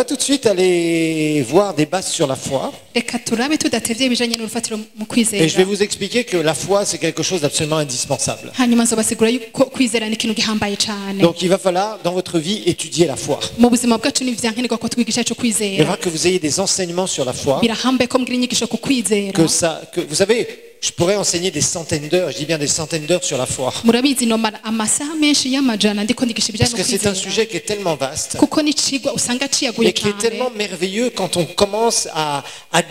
va tout de suite aller voir des bases sur la foi. reka turabe tudatevye ibijanye n'urufatiro mu Et kwizera je vais vous expliquer que la foi, c'est quelque chose d'absolument indispensable. hanyuma nzobasigura yuko kwizera ni ikintu gihambaye cane Donc il va falloir, dans votre vie, étudier la foi. mu buzima bwacu ni vyankenerwa ko twigisha ico Il kwizera faudra que vous ayez des enseignements sur la foi. birahambaye ko mugira inyigisho ku kwizera Que vous savez, je pourrais enseigner des centaines d'heures, je dis bien des centaines d'heures sur la foi. murabizi nomara amasaha menshi y'amajana ndiko ndigisha ibijanye Parce que c'est un n'ukwizera sujet qui est tellement vaste kuko ni cigwa usanga ciyaguye et qui est tellement cane merveilleux quand on commence à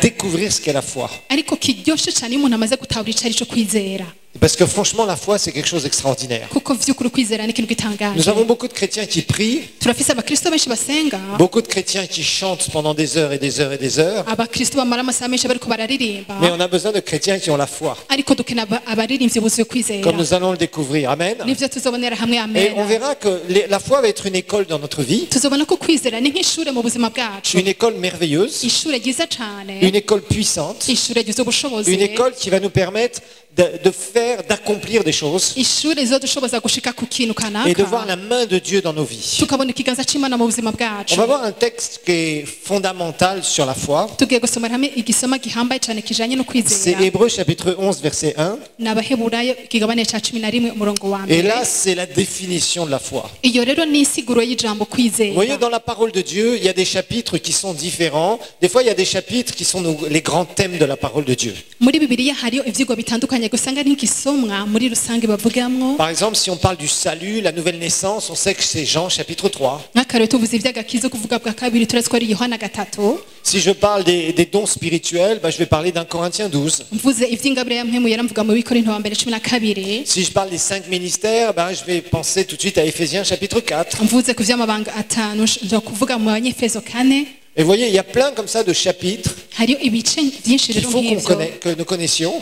découvrir ce qu'est la foi. ariko kiryoshe cane iyo umuntu amaze gutahura ico ari co kwizera Parce que franchement, la foi, c'est quelque chose d'extraordinaire. kuko vy'ukuri kwizera ni ikintu Nous gitangaje avons beaucoup de chrétiens qui prient, turafise abakristo benshi basenga beaucoup de chrétiens qui chantent pendant des heures et des heures et des heures, abakristo bamara amasaha menshi bariko bararirimba mais on a besoin de chrétiens qui ont la foi, ariko dukena abaririmbyi buzuye kwizera comme nous allons le découvrir. Amen. nivyo tuzobonera hamwe Et on amen verra que la foi va être une école dans notre vie, tuzobona ko kwizera ni nk'ishure mu buzima bwacu une école merveilleuse, ishure ryiza cane une école puissante, ishure ryiza ubushobozi une école qui va nous permettre d'accomplir des choses ishure rizodushoboza gushika ku kintu et de voir kanaka la main de Dieu dans nos vies. tukabona ikiganza c'imana mu buzima On bwacu va voir un texte qui est fondamental sur la foi. tugiye gusomera hamwe igisoma gihambaye cane kijanye no C'est kwizera Hébreux chapitre 11 verset 1. ni abaheburayo ikigabane ca 11 umurongo wa Et mbere là, c'est la définition de la foi. iyo rero ni insiguro y'ijambo Vous voyez, kwizera dans la parole de Dieu, il y a des chapitres qui sont différents. Des fois, il y a des chapitres qui sont les grands thèmes de la parole de Dieu. muri bibiliya hariyo ivyigwa bitandukanye gusanga n'igisomwa muri rusange bavugamwo Par exemple, si on parle du salut, la nouvelle naissance, on sait que c'est Jean chapitre 3. nk'akarero tuvuze ivy'agakiza kuvuga bwa kabiri turazi ko ari yohana gatatu Si je parle des dons spirituels, je vais parler d'un Corinthiens 12. mvuze ivy'ingabire ya mpwemu yera mvuga mu bikorinto wa mbere 12 Si je parle des 5 ministères, je vais penser tout de suite à Éphésiens chapitre 4. mvuze ku vy'amabanga atanu nja kuvuga mu banyefeso 4 Et vous voyez, il y a plein comme ça de chapitres hariyo ibice vyinshi qu'il rero faut nk'ivyo que nous connaissions,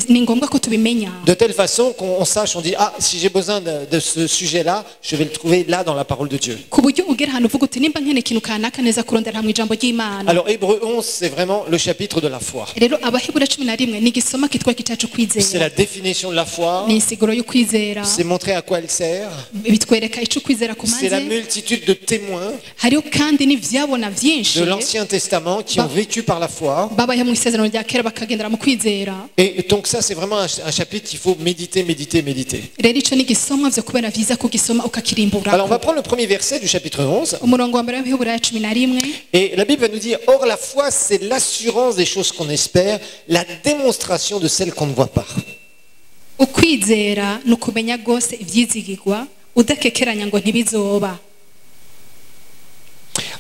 ni ngombwa ko tubimenya de telle façon qu'on sache, on dit, ah, si j'ai besoin de ce sujet-là, je vais le trouver là dans la parole de Dieu. ku buryo ugera ahantu uvuga uti nimba nkene ikintu kanaka neza kurondera hamwe ijambo ry'imana Alors, Hébreux 11, c'est vraiment le chapitre de la foi. rero abahebura 11 ni igisoma kitwa kitacu C'est kwizera la définition de la foi, ni insiguro yo kwizera c'est montrer à quoi elle sert, bitwereka ico kwizera c'est la kumaze multitude de témoins hariyo kandi n'ivyabona vyinshi de l'Ancien Testament qui ont vécu par la foi. babaye mu isezerano rya kera bakagendera mu kwizera Et donc ça, c'est vraiment un chapitre qu'il faut méditer, méditer, méditer. rero ico ni igisomwa vyo kubera vyiza kugisoma ukakirimbura Alors, on va prendre le premier verset du chapitre 11. umurongo wa mbere w'abaheburayo 11 Et la Bible va nous dire, or la foi, c'est l'assurance des choses qu'on espère, la démonstration de celles qu'on ne voit pas. ukwizera ni ukumenya rwose ivyizigirwa udakekeranya ngo ntibizoba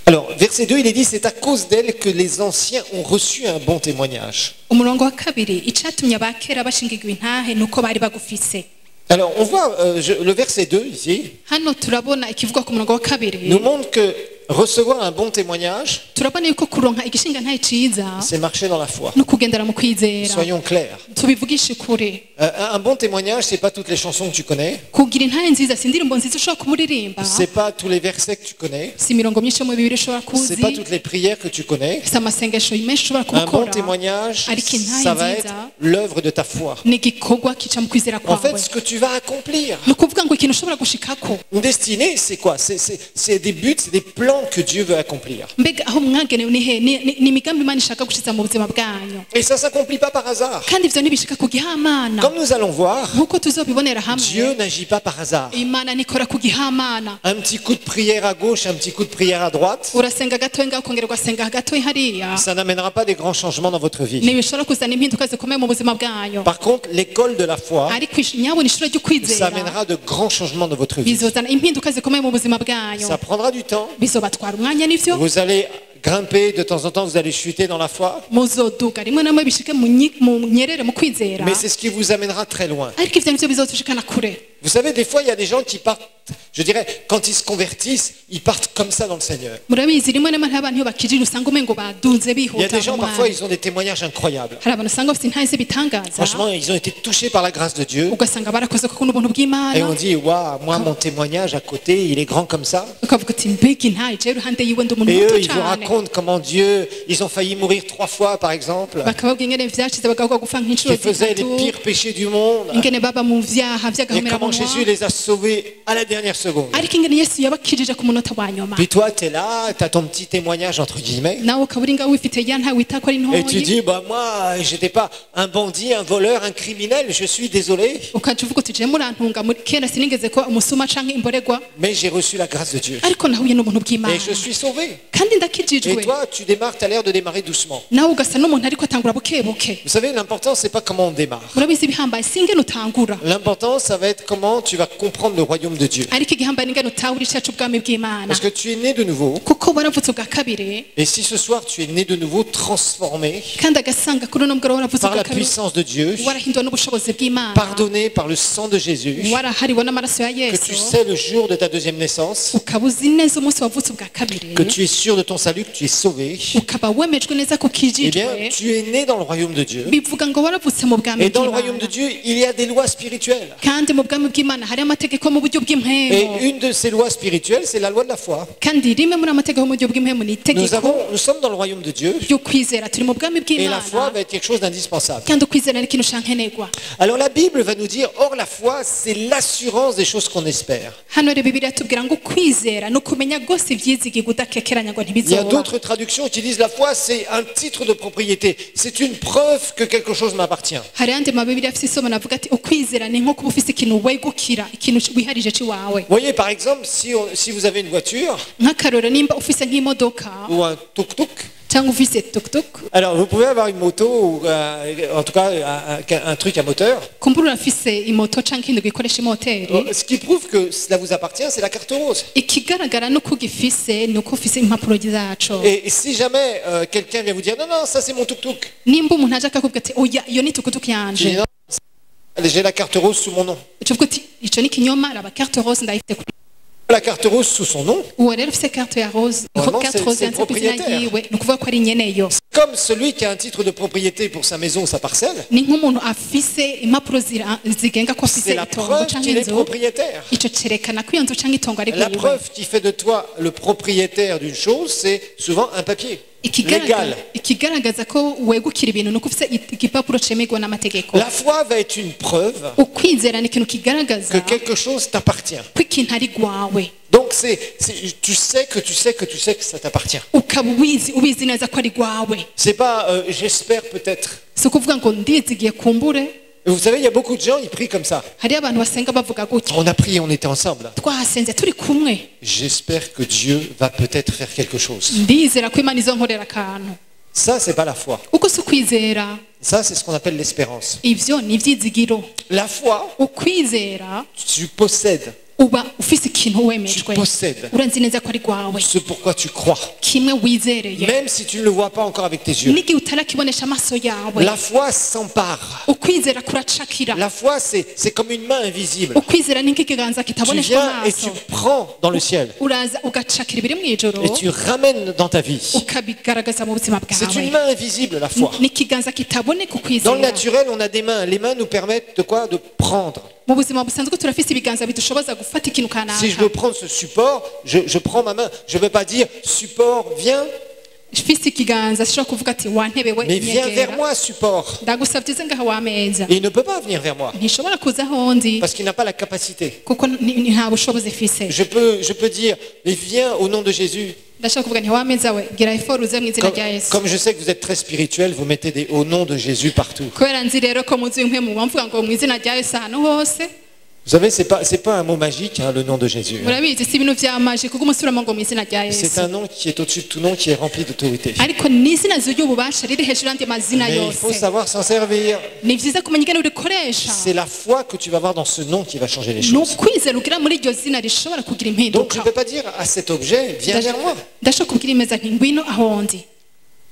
Alors, verset 2, il est dit, c'est à cause d'elle que les anciens ont reçu un bon témoignage. umurongo wa kabiri icatumye abakera bashingirwa intahe ni uko bari bagufise Alors, on voit le verset 2 ici, hano turabona ikivugwa ku murongo wa kabiri nous montre que recevoir un bon témoignage, turabona yuko kuronka igishinga ntahe ciza c'est marcher dans la foi. no kugendera mu kwizera Soyons clairs. tubivugishe kure Un bon témoignage, c'est pas toutes les chansons que tu connais, kugira intahe nziza si indirimbo nziza ushobora kumuririmba c'est pas tous les versets que tu connais, si imirongo myinshi yo mu bibiri ushobora c'est kuzi pas toutes les prières que tu connais. si amasengesho menshi ushobora Un bon kubikora témoignage, ariko intahe ça va être nziza l'œuvre de ta foi. ni igikorwa kica mu kwizera En fait, kwawe ce que tu vas accomplir. ni ukuvuga ngo ikintu ushobora gushikako Une destinée, c'est quoi? C'est des buts, c'est des plans que Dieu veut accomplir. mbega aho mwagenewe ni he ni imigambi imana ishaka gushiza mu buzima bwanyu Et ça s'accomplit pas par hasard. kandi ivyo ntibishika ku gihamana Comme nous allons voir, nk'uko tuzobibonera Dieu hamwe n'agit pas par hasard. imana nikora ku gihamana Un petit coup de prière à gauche, un petit coup de prière à droite, urasenga gatoya ngaho ukongera ugasenga gatoya hariya ça n'amènera pas des grands changements dans votre vie. ntibishobora kuzana impinduka zikomeye mu buzima bwanyu Par contre, l'école de la foi, ariko nyabona ishure ça ry'ukwizera amènera de grands changements dans votre vie. bizozana impinduka zikomeye mu buzima bwanyu Ça prendra du temps. bizobatwara umwanya nivyo Vous allez grimper, de temps en temps, vous allez chuter dans la foi. muzoduga rimwe na rimwe bishike mu nyerere mu kwizera Mais c'est ce qui vous amènera très loin. ariko ivyo nivyo bizotushikana kure Vous savez, des fois, il y a des gens qui partent, je dirais, quand ils se convertissent, ils partent comme ça dans le Seigneur. murabizi rimwe na rimwe hari abantu iyo bakijije usanga umengo badunze Il y a bihuta des gens, mu parfois, mwanya. ils ont des témoignages incroyables. hari abantu usanga bafite intahe z'ibitangaza Franchement, ils ont été touchés par la grâce de Dieu. ugasanga barakoze kuko n'ubuntu Et bw'imana on dit, waouh, moi, mon témoignage à côté, il est grand comme ça. ukavuga uti mbega intahe je iruhande yiwe ndi umuntu Et muto eux, ils vous cane racontent comment Dieu, ils ont failli mourir 3 fois, par exemple, bakababwira ingene vyashize bagahugwa gupfa nk'inshuro qui faisaient les zitatu pires péchés du monde. ingene baba mu vyaha Et vy'agahomera comment comment Jésus les a sauvés à la dernière seconde. ariko ingene yesu yabakijije ku munota wa nyuma Puis toi, tu es là, tu as ton petit témoignage entre guillemets. nawe ukaba uri ngaho wifite ya ntawe wita ko ari Et tu ntoyi dis, bah moi, j'étais pas un bandit, un voleur, un criminel, je suis désolé, ukaca uvuga uti je murantunga kera sinigeze ko umusuma canke imboregwa mais j'ai reçu la grâce de Dieu. ariko nahuye n'ubuntu bw'imana Et je suis sauvé. kandi Et ndakijijwe toi, tu démarres, tu as l'air de démarrer doucement. nawe ugasa n'umuntu ariko atangura bukebuke Vous savez, l'important, c'est pas comment on démarre. urabizi ibihambaye si ingene utangura L'important, ça va être comment tu vas comprendre le royaume de Dieu. ariko igihambaye n'ingene utahura icacu ubwami bw'imana Parce que tu es né de nouveau. kuko waravutse ubwa kabiri Et si ce soir, tu es né de nouveau, transformé kandi agasanga kuri uno mugoroba waravutse par ubwa la kabiri puissance de Dieu, warahinduwe n'ubushobozi bw'imana pardonné par le sang de Jésus, warahariwe n'amaraso ya que tu yesu sais le jour de ta deuxième naissance, ukaba uzi neza umunsi wavutse ubwa kabiri que tu es sûr de ton salut, que tu es sauvé, ukaba wemejwe neza ko eh bien, ukijijwe tu es né dans le royaume de Dieu. bivuga ngo waravutse mu bwami Et dans le royaume bw'imana de Dieu, il y a des lois spirituelles. kandi mu bwami bw'imana hari amategeko mu buryo Et bw'impemu une de ces lois spirituelles, c'est la loi de la foi. kandi rimwe muri amategeko mu buryo bw'impemu ni itegeko Nous sommes dans le royaume de Dieu ryo kwizera turi mu bwami et la foi bw'imana va être quelque chose d'indispensable. kandi ukwizera ni ikintu shankenerwa Alors la Bible va nous dire, or la foi, c'est l'assurance des choses qu'on espère. hano rero bibiliya tubwira ngo ukwizera ni ukumenya rwose ibyizigirwa udakekeranya ngo Il y a ntibizoba d'autres traductions qui disent la foi, c'est un titre de propriété. C'est une preuve que quelque chose m'appartient. hari andi mabibiliya afite isomo navuga ati ukwizera ni nko kuba ufite ikintu wegukira ikintu wiharije ciwawe Vous voyez, par exemple, si vous avez une voiture nk'akarorero nimba ufise nk'imodoka ou un tuk-tuk, cyangwa ufise tukutuk alors vous pouvez avoir une moto ou en tout cas un truc à moteur. kumbura urafise imoto cyangwa ikindi gikoresha imoteri Ce qui prouve que cela vous appartient, c'est la carte rose. ikigaragara nuko ugifise ni uko ufise impapuro zaco Et si jamais quelqu'un vient vous dire, non, non, ça c'est mon tuk-tuk, nimba umuntu aje akakubwira ati oya iyo ni tukutuk tu dis, yanje non, j'ai la carte rose sous mon nom. ucuvuga uti ico ni kinyoma raba carte rose ndayifite kuri La carte rose sous son nom, uwo rero ufise carte ya rose Vraiment, carte c'est- rose c'est yanditse ku izina propriétaire. ryiwe ni ukuvuga ko ari nyeneyo comme celui qui a un titre de propriété pour sa maison ou sa parcelle, ni nk'umuntu afise impapuro zigenga ko afise c'est la itongo preuve canke qu'il est inzu propriétaire. ico cerekana ko iyo nzu canke itongo ari La rwiwe preuve qui fait de toi le propriétaire d'une chose, c'est souvent un papier légal. ikigaragaza ko wegukira ibintu ni uko ufise igipapuro cemerwa n'amategeko La foi va être une preuve ukwizera ni ikintu kigaragaza que quelque chose t'appartient. ko ikintu ari rwawe Donc tu sais que ça t'appartient. ukaba ubizi neza ko ari rwawe C'est pas j'espère peut-être. si ukuvuga ngo ndizigiye kumbure Et vous savez, il y a beaucoup de gens, ils prient comme ça. hariyo abantu basenga bavuga gutya On a prié, on était ensemble. twasenze turi kumwe J'espère que Dieu va peut-être faire quelque chose. ndizera ko imana izonkorera akantu Ça, c'est pas la foi. uko si ukwizera Ça, c'est ce qu'on appelle l'espérance. ivyo ni ivyizigiro La foi, ukwizera tu possèdes uba ufise ikintu Tu wemejwe possèdes uranzi neza ko ari rwawe ce pourquoi tu crois. kimwe wizereye Même si tu ne le vois pas encore avec tes yeux. n'igihe utarakibonesha amaso yawe La foi s'empare. ukwizera kuracakira La foi, c'est comme une main invisible. ukwizera ni nk'ikiganza Tu kitaboneshwa viens et tu amaso prends dans le ciel. uraza ugacakira ibiri mu ijoro Et tu ramènes dans ta vie. ukabigaragaza mu buzima C'est une bwawe main invisible, la foi. ni ikiganza kitaboneka Dans le ukwizera naturel, on a des mains. Les mains nous permettent de quoi? De prendre. mu buzima busanzwe turafise ibiganza bidushoboza gufata ikintu Si je kanaka veux prendre ce support, je prends ma main. Je ne vais pas dire, support, viens, mfise ikiganza sishobora kuvuga ati wantebe we mais viens vers nyegera moi, support. ndagusabye uze ngaha wameza Et il ne peut pas venir vers moi, ntishobora kuza aho ndi parce qu'il n'a pas la capacité. kuko nta bushobozi ifise Je peux dire, mais viens au nom de Jésus. ndashaka kuvuga nti wameza we gira eforo uze mu izina Comme, rya yesu comme je sais que vous êtes très spirituel, vous mettez des au nom de Jésus partout. kubera nzi rero ko muzi impwemu bamvuga ngo mu izina rya yesu ahantu hose Vous savez, c'est pas un mot magique, hein, le nom de Jésus. murabizi si ibintu vyamaje kuko umusubiramo ngo mu izina rya C'est yesu un nom qui est au-dessus de tout nom, qui est rempli d'autorité. ariko ni izina zuzuye ububasha riri hejuru y'andi mazina Mais il faut yose savoir s'en servir. ni vyiza kumenya ingene urikoresha C'est la foi que tu vas avoir dans ce nom qui va changer les ni choses. ukwizera ugira muri iryo zina rishobora kugira Donc tu impinduka ne peux pas dire à cet objet, viens vers moi. ndashobora kubwira imeza nti ngwino aho ndi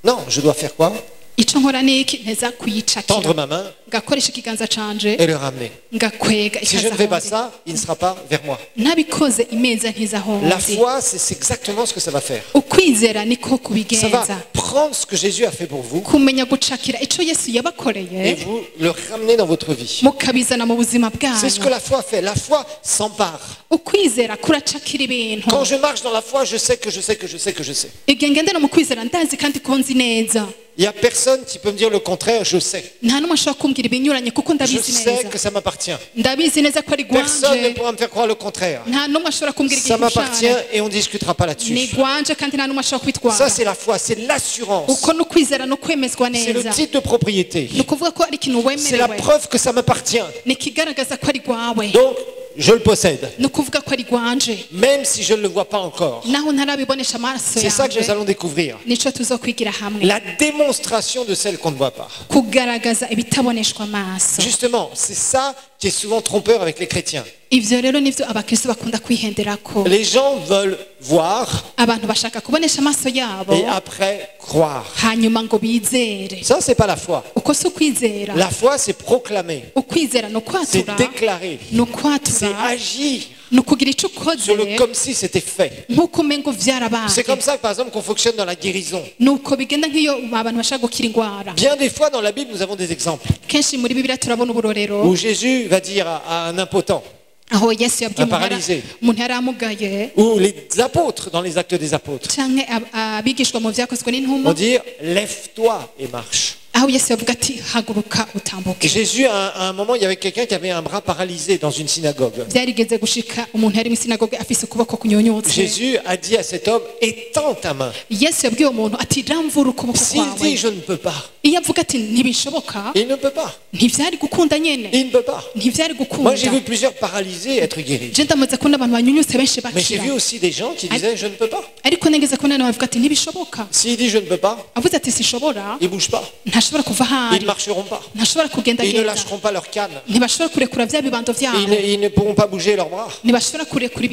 Non, je dois faire quoi? ico nkora niki nteza kuyicakira Tendre ma main ngakoresha ikiganza canje et le ramener. ngakwega Si je ne ikaza fais pas aho ndi ça, il ne sera pas vers moi. ntabikoze imeza ntiza aho La ndi foi, c'est exactement ce que ça va faire. ukwizera niko Ça kubigenza va prendre ce que Jésus a fait pour vous kumenya gucakira ico yesu et yabakoreye vous le ramener dans votre vie. mukabizana mu buzima C'est ce que bwanyu la foi fait. La foi s'empare. ukwizera kuracakira ibintu Quand je marche dans la foi, je sais que je sais que je sais que je sais. igihe ngendera mu kwizera ndazi kandi ko nzi neza Il n'y a personne qui peut me dire le contraire, je sais. nta n'umwe ashobora kumbwira ibinyuranye kuko Je ndabizi sais neza que ça m'appartient. ndabizi neza ko ari Personne ne gwanje pourra me faire croire le contraire. nta n'umwe ashobora kumbwira Ça m'appartient igishushanyo et on ne discutera pas ni là-dessus. gwanje kandi nta n'umwe ashobora Ça, kubitwara c'est la foi, c'est l'assurance. uko no kwizera no kwemezwa C'est le neza titre de propriété. ni ukuvuga ko ari ikintu C'est la wemerewe preuve que ça m'appartient. ni ikigaragaza ko ari gwawe Donc, je le possède. ni ukuvuga ko ari gwanje Même si je ne le vois pas encore. naho ntarabibonesha amaso C'est ça que nous yanje allons découvrir. nico tuzokwigira hamwe La démonstration de celle qu'on ne voit pas. kugaragaza ibitaboneshwa amaso Justement, c'est ça qui est souvent trompeur avec les chrétiens. ivyo rero nivyo abakristo bakunda kwihenderako Les gens veulent voir abantu bashaka kubonesha amaso yabo et après croire. hanyuma ngo bizere Ça, c'est pas la foi. uko si ukwizera La foi, c'est proclamer, ukwizera ni c'est ukwatura déclarer, ni c'est ukwatura agir ni ukugira ico sur le ukoze comme si c'était fait. nk'uko umengo C'est vyarabaye comme ça, par exemple, qu'on fonctionne dans la guérison. ni uko bigenda nk'iyo abantu bashaka gukira ingwara Bien des fois, dans la Bible, nous avons des exemples kenshi muri bibiliya turabona uburorero où Jésus va dire à un impotent, aho yesu yabwiye Un paralysé. umuntu yari amugaye ou les apôtres dans les actes des apôtres, canke abigishwa mu vyakozwe vont n'intumwa dire lève-toi et marche. aho yesu yavuga ati haguruka Et utambuke Jésus, à un moment, il y avait quelqu'un qui avait un bras paralysé dans une synagogue. byarigeze gushika umuntu yari mu sinagoge afise ukuboko kunyonyotse Jésus a dit à cet homme, étends ta main. yesu yabwiye uwo muntu ati ramvura ukuboko S'il kwawe dit je ne peux pas, iyo avuga ati ntibishoboka il ne peut pas. ntivyari gukunda nyene Il ne peut pas. ntivyari Moi, gukunda j'ai vu plusieurs paralysés être guéris. je ndamaze kubona abantu banyunyutse benshi Mais j'ai vu bakira aussi des gens qui disaient je ne peux pas. ariko nigeze kubona abantu bavuga ati ntibishoboka S'il dit je ne peux pas, avuze ati sishobora ils ne bougent pas. ntashobora kuva Ils ahari ne marcheront pas. ntashobora Ils ne kugendagenda lâcheront pas leur canne. ntibashobora kurekura vya bibando vyabo Ils ne pourront pas bouger leurs bras. ntibashobora kurekura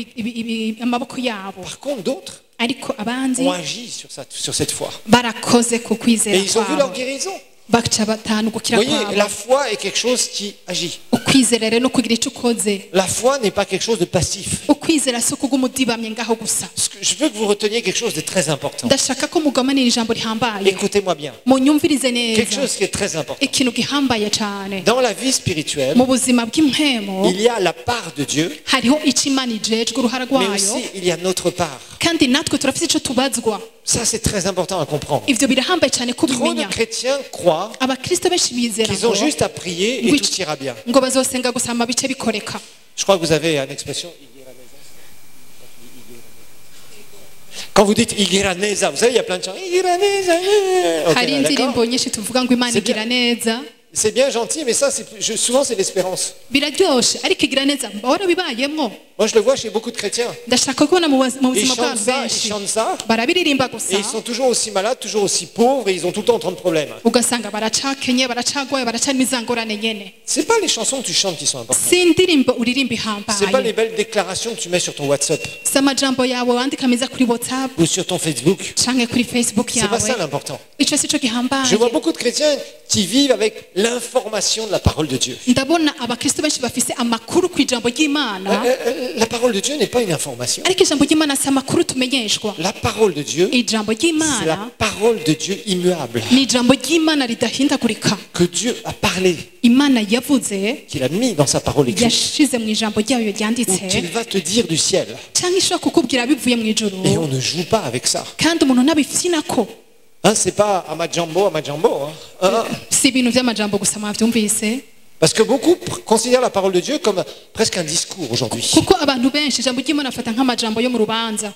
amaboko yabo Par contre, d'autres ariko abandi ont agi sur cette foi. barakoze ku kwizera Et ils ont vu leur kwabo guérison. baca batanu Vous gukira voyez, kwabo la foi est quelque chose qui agit. ukwizera rero no kugira ico ukoze La foi n'est pas quelque chose de passif. ukwizera si ukuguma udibamye ngaho gusa Je veux que vous reteniez quelque chose de très important. ndashaka ko mugamanira ijambo rihambaye Écoutez-moi bien. munyumvirize Quelque neza chose qui est très important. ikintu gihambaye cane Dans la vie spirituelle, mu buzima bw'impwemo il y a la part de Dieu, hariho ico imana ijejwe uruhara mais rwayo aussi il y a notre part. kandi natwe turafite ico tubazwa Ça, c'est très important à comprendre. ivyo birahambaye cane Trop de kubimenya chrétiens croient abakristo benshi bizera qu'ils ont ngo juste à prier et tout ira bien. ngo bazosenga gusa hama bice bikoreka Je crois que vous avez une expression. Quand vous dites Igiraneza, vous savez, il y a plein de chants. Igiraneza. Ok, hari d'accord. indirimbo nyinshi tuvuga ngo imana C'est bien. igira neza C'est bien gentil, mais ça, souvent, c'est l'espérance. biraryoshe ariko igira neza bahora bibayemwo Moi, je le vois chez beaucoup de chrétiens. ndashaka kubona mu Ils buzima chantent bw'abantu ça, ils benshi chantent ça, barabiririmba et gusa ils sont toujours aussi malades, toujours aussi pauvres, et ils ont tout le temps autant de problèmes. ugasanga baracakenye baracagwaye baracarimo izangorane nyene C'est pas les chansons que tu chantes qui sont importantes. si indirimbo uririmba C'est pas les ihambaye belles déclarations que tu mets sur ton WhatsApp si amajambo yawe wandika meza kuri whatsapp ou sur ton Facebook. canke kuri facebook C'est pas ça yawe l'important. ico sico gihambaye Je vois beaucoup de chrétiens qui vivent avec l'information de la parole de Dieu. ndabona abakristo benshi bafise amakuru ku ijambo ry'imana La parole de Dieu n'est pas une information. ariko ijambo ry'imana si amakuru tumenyeshwa La parole de Dieu, ijambo c'est la ry'imana parole de Dieu immuable. ni ijambo ry'imana ridahindagurika Que Dieu a parlé, imana yavuze qu'il a mis dans sa parole écrite, yashize mu ijambo ryayo ou ryanditse qu'il va te dire du ciel. cyangwa ishobora kukubwira bivuye mu ijuru Et on ne joue pas avec ça. kandi umuntu ntabifinako Hein, c'est pas Amadjambo. Hein. si ibintu by'amajambo gusa mwabyumvise Parce que beaucoup considèrent la parole de Dieu comme presque un discours aujourd'hui. kuko abantu benshi ijambo ry'imana afata nk'amajambo yo mu rubanza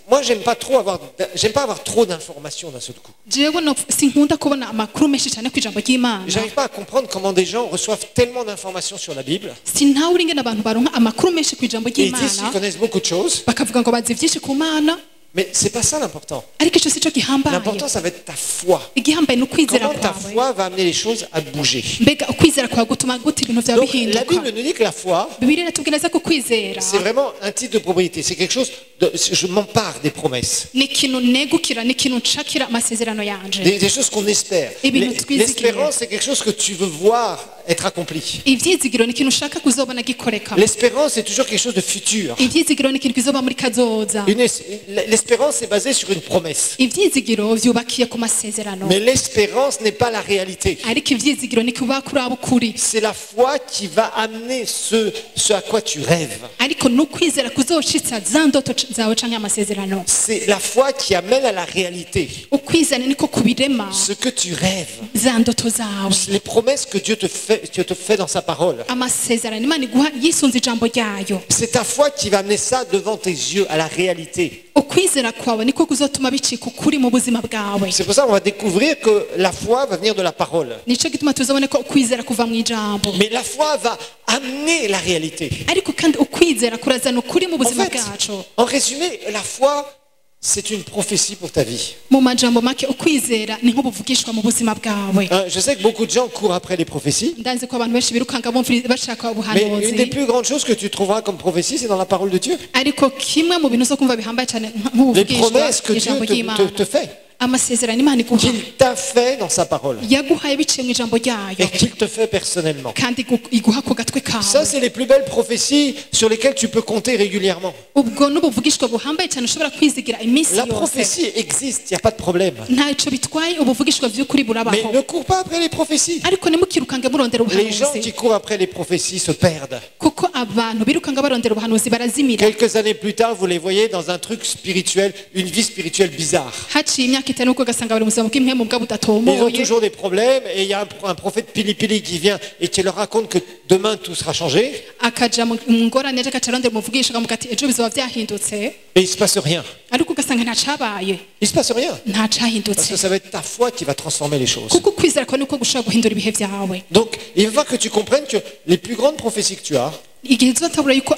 Moi, j'aime pas avoir trop d'informations d'un seul coup. jewe sinkunda kubona amakuru menshi cyane ku ijambo ry'imana J'arrive pas à comprendre comment des gens reçoivent tellement d'informations sur la Bible. sintawe ingene abantu baronka amakuru menshi ku ijambo Et ils disent qu'ils ry'imana connaissent beaucoup de choses. bakavuga ngo bazi byinshi ku mana Mais c'est pas ça l'important. ariko ico sico gihambaye L'important, ça va être ta foi. igihambaye ni ukwizera Comment ta kwawe foi va amener les choses à bouger. mbega ukwizera kwawe gutuma gute ibintu vyawe Donc, la bihinduka Bible nous dit que la foi, bibiliya iratubwira neza ko kwizera c'est vraiment un titre de propriété. C'est quelque chose je m'empare des promesses. ni ikintu negukira ni ikintu nshakira amasezerano yanje Des choses qu'on espère. Et bien, nous cuisiner. L'espérance, c'est quelque chose que tu veux voir être accompli. ivyizigiro ni ikintu ushaka kuzobona gikoreka L'espérance est toujours quelque chose de futur. ivyizigiro ni ikintu kizoba muri kazoza L'espérance est basée sur une promesse. ivyizigiro vyubakiye ku masezerano Mais l'espérance n'est pas la réalité. ariko ivyizigiro ni kuba kuri abo ukuri C'est la foi qui va amener ce à quoi tu rêves. ariko n'ukwizera kuzoshitsa za ndoto zawe canke amasezerano C'est la foi qui amène à la réalité ukwizera niko kubirema ce que tu rêves. za ndoto zawe Les promesses que Dieu te fait dans sa parole. amasezerano imana iguha yisunze ijambo ryayo C'est ta foi qui va amener ça devant tes yeux à la réalité. ukwizera kwawe niko kuzotuma bicika ukuri mu buzima bwawe C'est pour ça qu'on va découvrir que la foi va venir de la parole. nico gituma tuzabone ko ukwizera kuva mu ijambo Mais la foi va amener la réalité. ariko kandi ukwizera kurazana ukuri mu En buzima fait, bwacu en résumé, la foi, c'est une prophétie pour ta vie. mu majambo make ukwizera ni nk'ubuvugishwa mu buzima bwawe Je sais que beaucoup de gens courent après les prophéties, ndanze ko abantu benshi birukanga bashaka mais une des ubuhanuzi plus grandes choses que tu trouveras comme prophétie, c'est dans la parole de Dieu. ariko kimwe mu bintu zo kumva bihambaye cyane Les nk'ubuvugishwa promesses que Dieu ijambo ry'imana te fait, amasezerano imana iguha qu'il t'a fait dans sa parole, yaguhaye biciye mu ijambo ryayo et qu'il te fait personnellement. kandi iguha ku gatwe Ça, kawe c'est les plus belles prophéties sur lesquelles tu peux compter régulièrement. ubwo n'ubuvugishwa buhambaye cyane ushobora kwizigira iminsi La yose prophétie existe, il n'y a pas de problème. ntacyo bitwaye ubuvugishwa by'ukuri Mais burabaho ne cours pas après les prophéties. ariko ntimukirukange murondera Les gens ubuhanuzi qui courent après les prophéties se perdent. kuko abantu birukanga barondera ubuhanuzi barazimira Quelques années plus tard, vous les voyez dans un truc spirituel, une vie spirituelle bizarre. haciye imyaka itanu uko ugasanga bari mu buzima bw'imwe mu bwa Ils ont budatomoye toujours des problèmes et il y a un prophète Pili qui vient et qui leur raconte que demain tout sera changé akaja mu ngorane aje agaca arondera umuvugisha akamuga ati ejo bizoba byahindutse et il ne se passe rien. ariko ugasanga ntacabaye Il ne se passe rien. Parce ntacahindutse que ça va être ta foi qui va transformer les choses. kuko ukwizera kwawe niko gushobora guhindura ibihe byawe Donc, il va falloir que tu comprennes que les plus grandes prophéties que tu as, igihe uzotabura yuko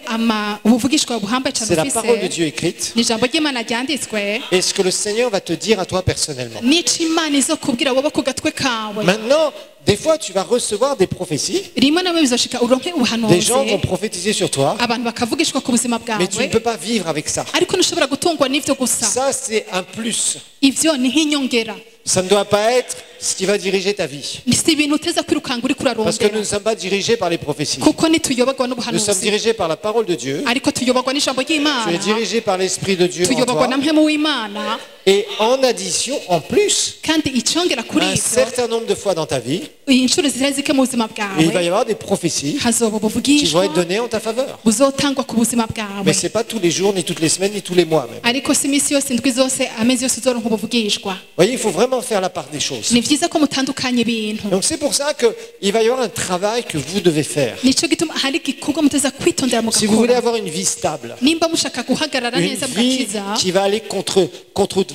ubuvugishwa buhambaye cyane c'est la parole de ufise Dieu écrite ni ijambo ry'imana ryanditswe et ce que le Seigneur va te dire à toi personnellement. n'ico imana izokubwira wowe ku gatwe kawe Maintenant, des fois, tu vas recevoir des prophéties. rimwe na rimwe bizoshika uronke Des ubuhanuzi gens vont prophétiser sur toi, abantu bakavugishwa ku buzima mais tu ne bwawe peux pas vivre avec ça. ariko ntushobora gutungwa n'ivyo gusa Ça, c'est un plus. ivyo ni nk'inyongera Ça ne doit pas être ce qui va diriger ta vie. si ibintu uteza kwirukanga uriko Parce que nous urarondera ne sommes pas dirigés par les prophéties. kuko ntituyoborwa Nous sommes n'ubuhanuzi dirigés par la parole de Dieu. ariko tuyoborwa n'ijambo Tu es ry'imana dirigé par l'Esprit de Dieu en tuyoborwa na toi. mpemu w'imana Et en addition, en plus, kandi icongera kuri un ivyo certain nombre de fois dans ta vie, inshuro zitari zike mu buzima il va bwawe y avoir des prophéties hazoba qui vont ubuvugishwa être données en ta faveur. buzotangwa ku buzima bwawe Mais ce n'est pas tous les jours, ni toutes les semaines, ni tous les mois même. ariko si iminsi yose indwi zose amezi yose uzoronka ubuvugishwa Vous voyez, il faut vraiment faire la part des choses. ni vyiza ko mutandukanya ibintu Donc c'est pour ça qu'il va y avoir un travail que vous devez faire. nico gituma hari igikorwa muteza kwitondera Si vous voulez mugakora avoir une vie stable, nimba mushaka guhagarara une neza vie mugakiza qui va aller contre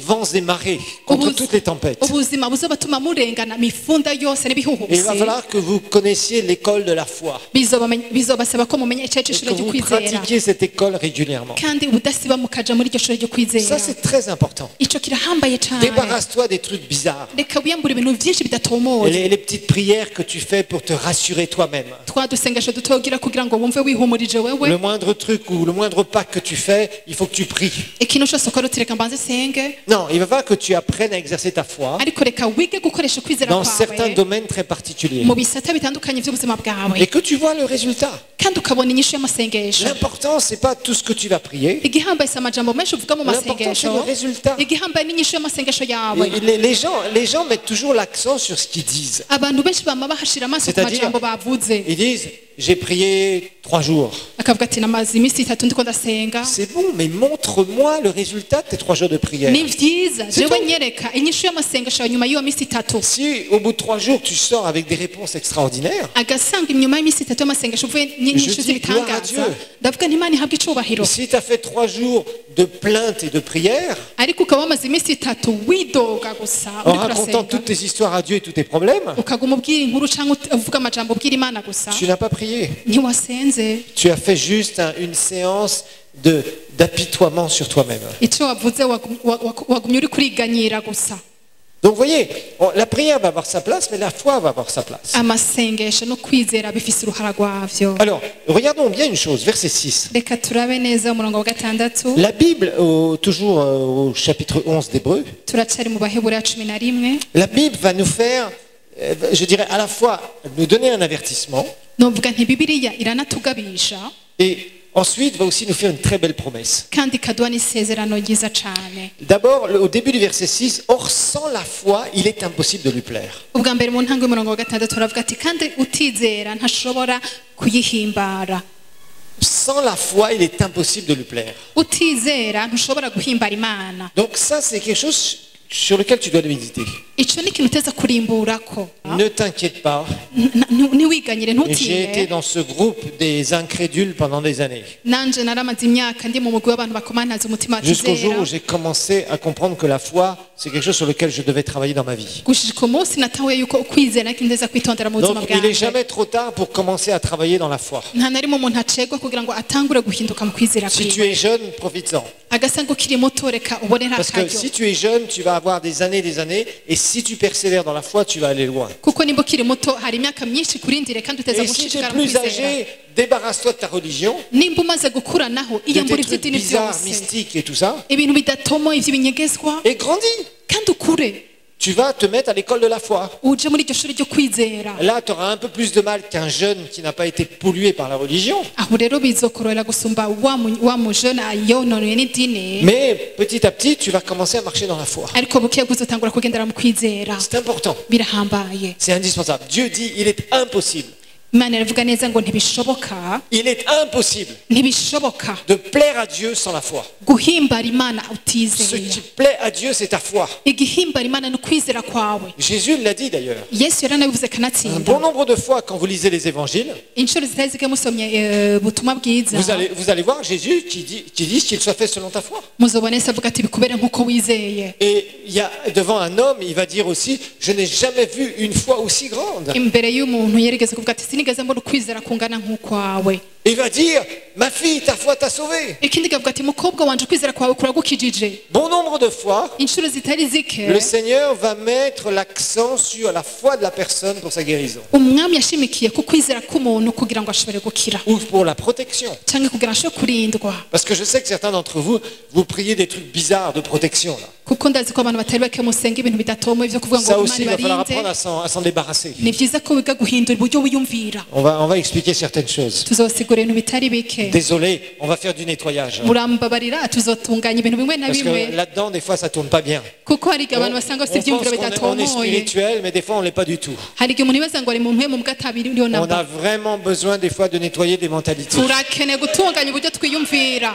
vents et marées, contre toutes les tempêtes. ubuzima buzobatuma murengana mifunda yose Et il va n'ibihuhusi falloir que vous connaissiez l'école de la foi. bizobasaba ko mumenya icari Et c'ishure que ryo vous kwizera pratiquiez cette école régulièrement. kandi ubudasiba mukaja muri iryo shure ryo Ça, kwizera c'est très important. ico kirahambaye cane Débarrasse-toi des trucs bizarres. reka wiyambura ibintu vyinshi Et bidatomoye les petites prières que tu fais pour te rassurer toi-même. twa dusengesho dutogira kugira ngo wumve wihumurije wewe Le moindre truc ou le moindre pas que tu fais, il faut que tu pries. ikintu cose ukora utireka mbanze senge Non, il va falloir que tu apprennes à exercer ta foi ariko reka wige gukoresha ukwizera dans certains kwawe domaines très particuliers. mu bisata bitandukanye vy'ubuzima bwawe Et que tu vois le résultat. kandi ukabona inyishu y'amasengesho L'important, c'est pas tout ce que tu vas prier. igihambaye si amajambo menshi uvuga mu L'important, c'est masengesho le résultat. igihambaye n'inyishu y'amasengesho yawe Et les gens mettent toujours l'accent sur ce qu'ils disent. abantu benshi bama bahashira amaso ku C'est-à-dire- majambo bavuze Ils disent, j'ai prié 3 jours. akavuga ati namaze iminsi itatu ndiko ndasenga C'est bon, mais montre-moi le résultat de tes 3 jours de prière. ni vyiza C'est jewe tout. nyereka inyishu y'amasengesho yawe nyuma y'iyo minsi itatu Si au bout de 3 jours, tu sors avec des réponses extraordinaires, agasanga inyuma y'iminsi itatu y'amasengesho uvuye n'inyishu Je dis gloire à z'ibitangaza Dieu. ndavuga nti imana ihabwe icubahiro si tu as fait 3 jours de plainte et de prière, ariko ukaba wamaze iminsi itatu widoga gusa en uriko racontant urasenga toutes tes histoires à Dieu et tous tes problèmes, ukaguma ubwira inkuru cyangwa uvuga amajambo ubwira imana gusa tu n'as pas prié. ntiwasenze Tu as fait juste une séance d'apitoiement sur toi-même. icyo wavuze wagumye uri kuriganyira gusa Donc vous voyez, la prière va avoir sa place, mais la foi va avoir sa place. amasengesho no kwizera bifise uruhara rwavyo Alors, regardons bien une chose, verset 6. reka turabe neza umurongo wa gatandatu La Bible, toujours au chapitre 11 d'Hébreux, turacari mu bahebura 11 la Bible va nous faire je dirais, à la fois nous donner un avertissement novuga nti bibiliya iranatugabisha et ensuite va aussi nous faire une très belle promesse. kandi ikaduha n'isezerano ryiza cane. D'abord, au début du verset 6, or sans la foi, il est impossible de lui plaire. ubwa mbere mu ntango y'umurongo wa gatandatu baravuga ati kandi utizera ntashobora kuyihimbara. Sans la foi, il est impossible de lui plaire. utizera ntushobora guhimbara imana. Donc ça, c'est quelque chose sur lequel tu dois méditer. ico ni ikintu uteza kurimburako. Ne t'inquiète pas. Ntiwiganyire J'ai été ntutinye. dans ce groupe des incrédules pendant des années. nanje naramaze imyaka ndi mu mugwi w'abantu bakomantaza umutima Jusqu'au jour où batizera j'ai commencé à comprendre que la foi, c'est quelque chose sur lequel je devais travailler dans ma vie. gushika umunsi natahuye yuko ukwizera ariko ndeza kwitondera mu buzima Donc il n'est bwanjye. jamais trop tard pour commencer à travailler dans la foi. nta na rimwe umuntu acegwa kugira ngo atangure guhinduka mu kwizera Si tu kwiwe. es jeune, profites-en. agasanga ukiri muto reka ubonera Parce que akaryo. si tu es jeune, tu vas avoir des années, et si tu persévères dans la foi, tu vas aller loin. kuko nimba ukiri muto hari imyaka myinshi kurindire kandi uteza Et si tu es gushishikara mu plus kwizera. âgé, débarrasse-toi de ta religion, nimba umaze gukura naho de iyambura tes trucs iby'idini bizarres, byose mystiques et tout ça, ibintu bidatomo iby'ibinyegezwa et grandis. kandi ukure Tu vas te mettre à l'école de la foi. uje muri iryo shuri ryo kwizera. Là, tu auras un peu plus de mal qu'un jeune qui n'a pas été pollué par la religion. aho rero bizokorora gusumba wa mujene ayononoye n'idini. Mais petit à petit, tu vas commencer à marcher dans la foi. ariko buke buzotangura kugendera mu kwizera. C'est important. birahambaye. C'est indispensable. Dieu dit, il est impossible. imana iravuga neza ngo ntibishoboka Il est impossible ntibishoboka de plaire à Dieu sans la foi. guhimbara imana Ce utizeye. qui plaît à Dieu, c'est ta foi. igihimbara imana ni ukwizera kwawe. Jésus l'a dit d'ailleurs. yesu yaranabivuze Un kanatsinda. bon nombre de fois, quand vous lisez les évangiles, inshuro zitari zike musomye ubutumwa bwiza vous allez voir Jésus qui dit qu'il soit fait selon ta foi. muzobona yesu avuga ati bikubere nk'uko wizeye. Et il y a devant un homme, il va dire aussi, je n'ai jamais vu une foi aussi grande. imbere y'umuntu yerigeze kuvuga ati sinigeze mbona ukwizera kungana nk'ukwawe. Il va dire, ma fille, ta foi t'a sauvée. ikindi kavuga ati mukobwa wanje ukwizera kwawe kuragukijije. Bon nombre de fois, inshuro zitari zike le Seigneur va mettre l'accent sur la foi de la personne pour sa guérison umwami yashimikiye ku kwizera k'umuntu kugira ngo ashobore gukira ou pour la protection. cyangwa kugira ngo ashobore kurindwa. Parce que je sais que certains d'entre vous, vous priez des trucs bizarres de protection. Là. kuko ndazi ko abantu batari bake musenga ibintu bidatomoye byo kuvuga ngo Ça aussi, umwami il va falloir barinde. apprendre à s'en débarrasser. ni byiza ko wiga guhindura uburyo wiyumvira. On va expliquer certaines choses. tuzosigura ibintu bitari bike. Désolé, on va faire du nettoyage. Hein. murambabarira tuzotunganya ibintu bimwe na Parce bimwe que là-dedans, des fois, ça tourne pas bien. kuko hari igihe On, abantu basanga bafite on pense ibyumviro qu'on est bidatomoye. spirituel, mais des fois, on l'est pas du tout. hari igihe umuntu yibaza ngo ari mu mpemu mbwa atabiriho On a namba. vraiment besoin des fois de nettoyer des mentalités. turakeneye gutunganya uburyo twiyumvira.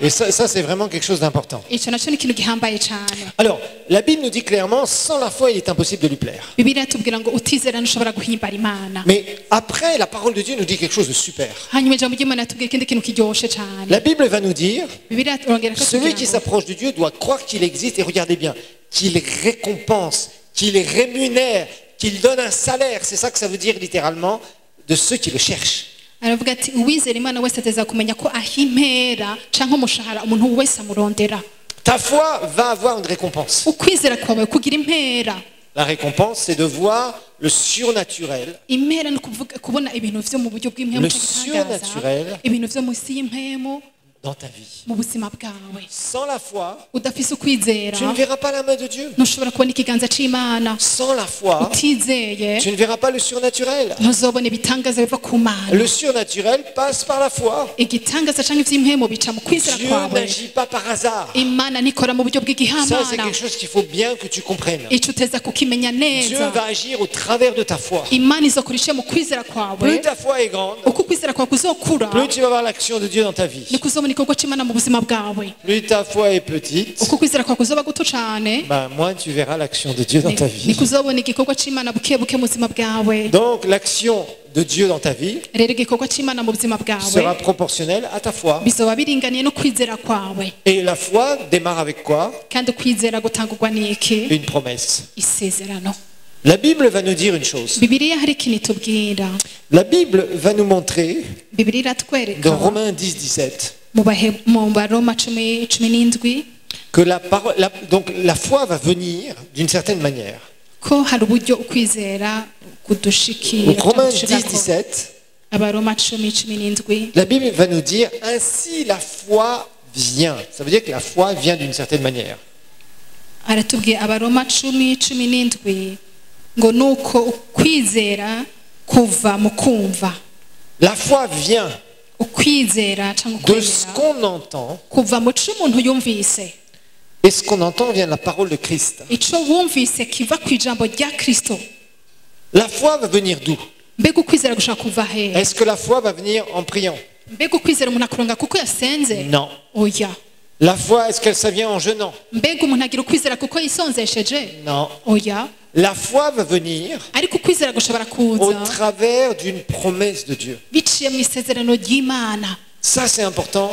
Et ça c'est vraiment quelque chose d'important. icyo nacyo ni ikintu gihambaye cyane. Alors, la Bible nous dit clairement, sans la foi, il est impossible de lui plaire. bibiliya itubwira ngo utizera ntushobora guhimbara imana. Mais après, la parole de Dieu nous dit quelque chose de super. hanyuma ijambo ry'imana yatubwira ikindi kintu kiryoshye cyane. La Bible va nous dire, bibiliya irongera celui qui ikatubwira ngo s'approche de Dieu doit croire qu'il existe, et regardez bien, qu'il récompense, qu'il rémunère, qu'il donne un salaire, c'est ça que ça veut dire littéralement, de ceux qui le cherchent. aravuga ati uwizera imana wese ateza kumenya ko ahimpera cyangwa umushahara umuntu wese amurondera. Ta foi va avoir une récompense. ukwizera kwawe kugira impera. La récompense, c'est de voir le surnaturel, impera ni ukuvuga kubona ibintu vyo mu buryo bw'impemu Le cy'igitangaza. surnaturel. ibintu vyo munsi y'impemu dans ta vie. mu buzima bwawe. Sans la foi, udafise ukwizera tu ne verras pas la main de Dieu. ntushobora kubona ikiganza c'imana. Sans la foi, utizeye tu ne verras pas le surnaturel. ntuzobona ibitangaza biva ku mana. Le surnaturel passe par la foi. igitangaza cyangwa ivy'impemu bica mu kwizera Dieu kwawe. n'agit pas par hasard. imana nikora mu buryo Ça, c'est bw'igihamana. quelque chose qu'il faut bien que tu comprennes. ico uteza kukimenya Dieu neza. va agir au travers de ta foi. imana izokoresha mu kwizera kwawe. Plus ta foi est grande, uko kwizera kwawe kuzokura plus tu vas voir l'action de Dieu dans ta vie. niko uzobona igikorwa c'imana mu buzima bwawe. Plus ta foi est petite, uko kwizera kwawe kuzoba guto cane moins tu verras l'action de Dieu dans ta vie. niko uzobona igikorwa c'imana buke buke mu buzima bwawe. Donc l'action de Dieu dans ta vie rero igikorwa c'imana mu buzima sera bwawe proportionnelle à ta foi. bizoba biringaniye no kwizera kwawe. Et la foi démarre avec quoi? kandi ukwizera gutangurwa n'iki? Une promesse. isezerano. La Bible va nous dire une chose. bibiliya hari ikintu itubwira. La Bible va nous montrer bibiliya iratwereka dans Romains 10, 17 mu baroma 10:17 que donc la foi va venir d'une certaine manière. ko hari uburyo ukwizera kudushikira Donc Romains 10, kudushikako. 17, abaroma 10:17 la Bible va nous dire ainsi la foi vient. Ça veut dire que la foi vient d'une certaine manière. aratubwiye abaroma 10:17 ngo nuko ukwizera kuva mu kumva. La foi vient Ukwizera cyangwa de ce ukwemera qu'on entend, kuva mu cyo umuntu yumvise. et ce qu'on entend vient de la parole de Christ. Icyo wumvise kiva ku ijambo rya Kristo. La foi va venir d'où? Mbega ukwizera gushaka kuva he? Est-ce que la foi va venir en priant? Mbega ukwizera umuntu akuronga kuko yasenze? Non. Oya. La foi, est-ce que ça vient en jeûnant? Mbega umuntu agira ukwizera kuko yisonzesheje? Non. Oya. La foi va venir Ariko ukwizera gushobora au kuza travers d'une promesse de Dieu. biciye mu isezerano ry'Imana. Ça, c'est important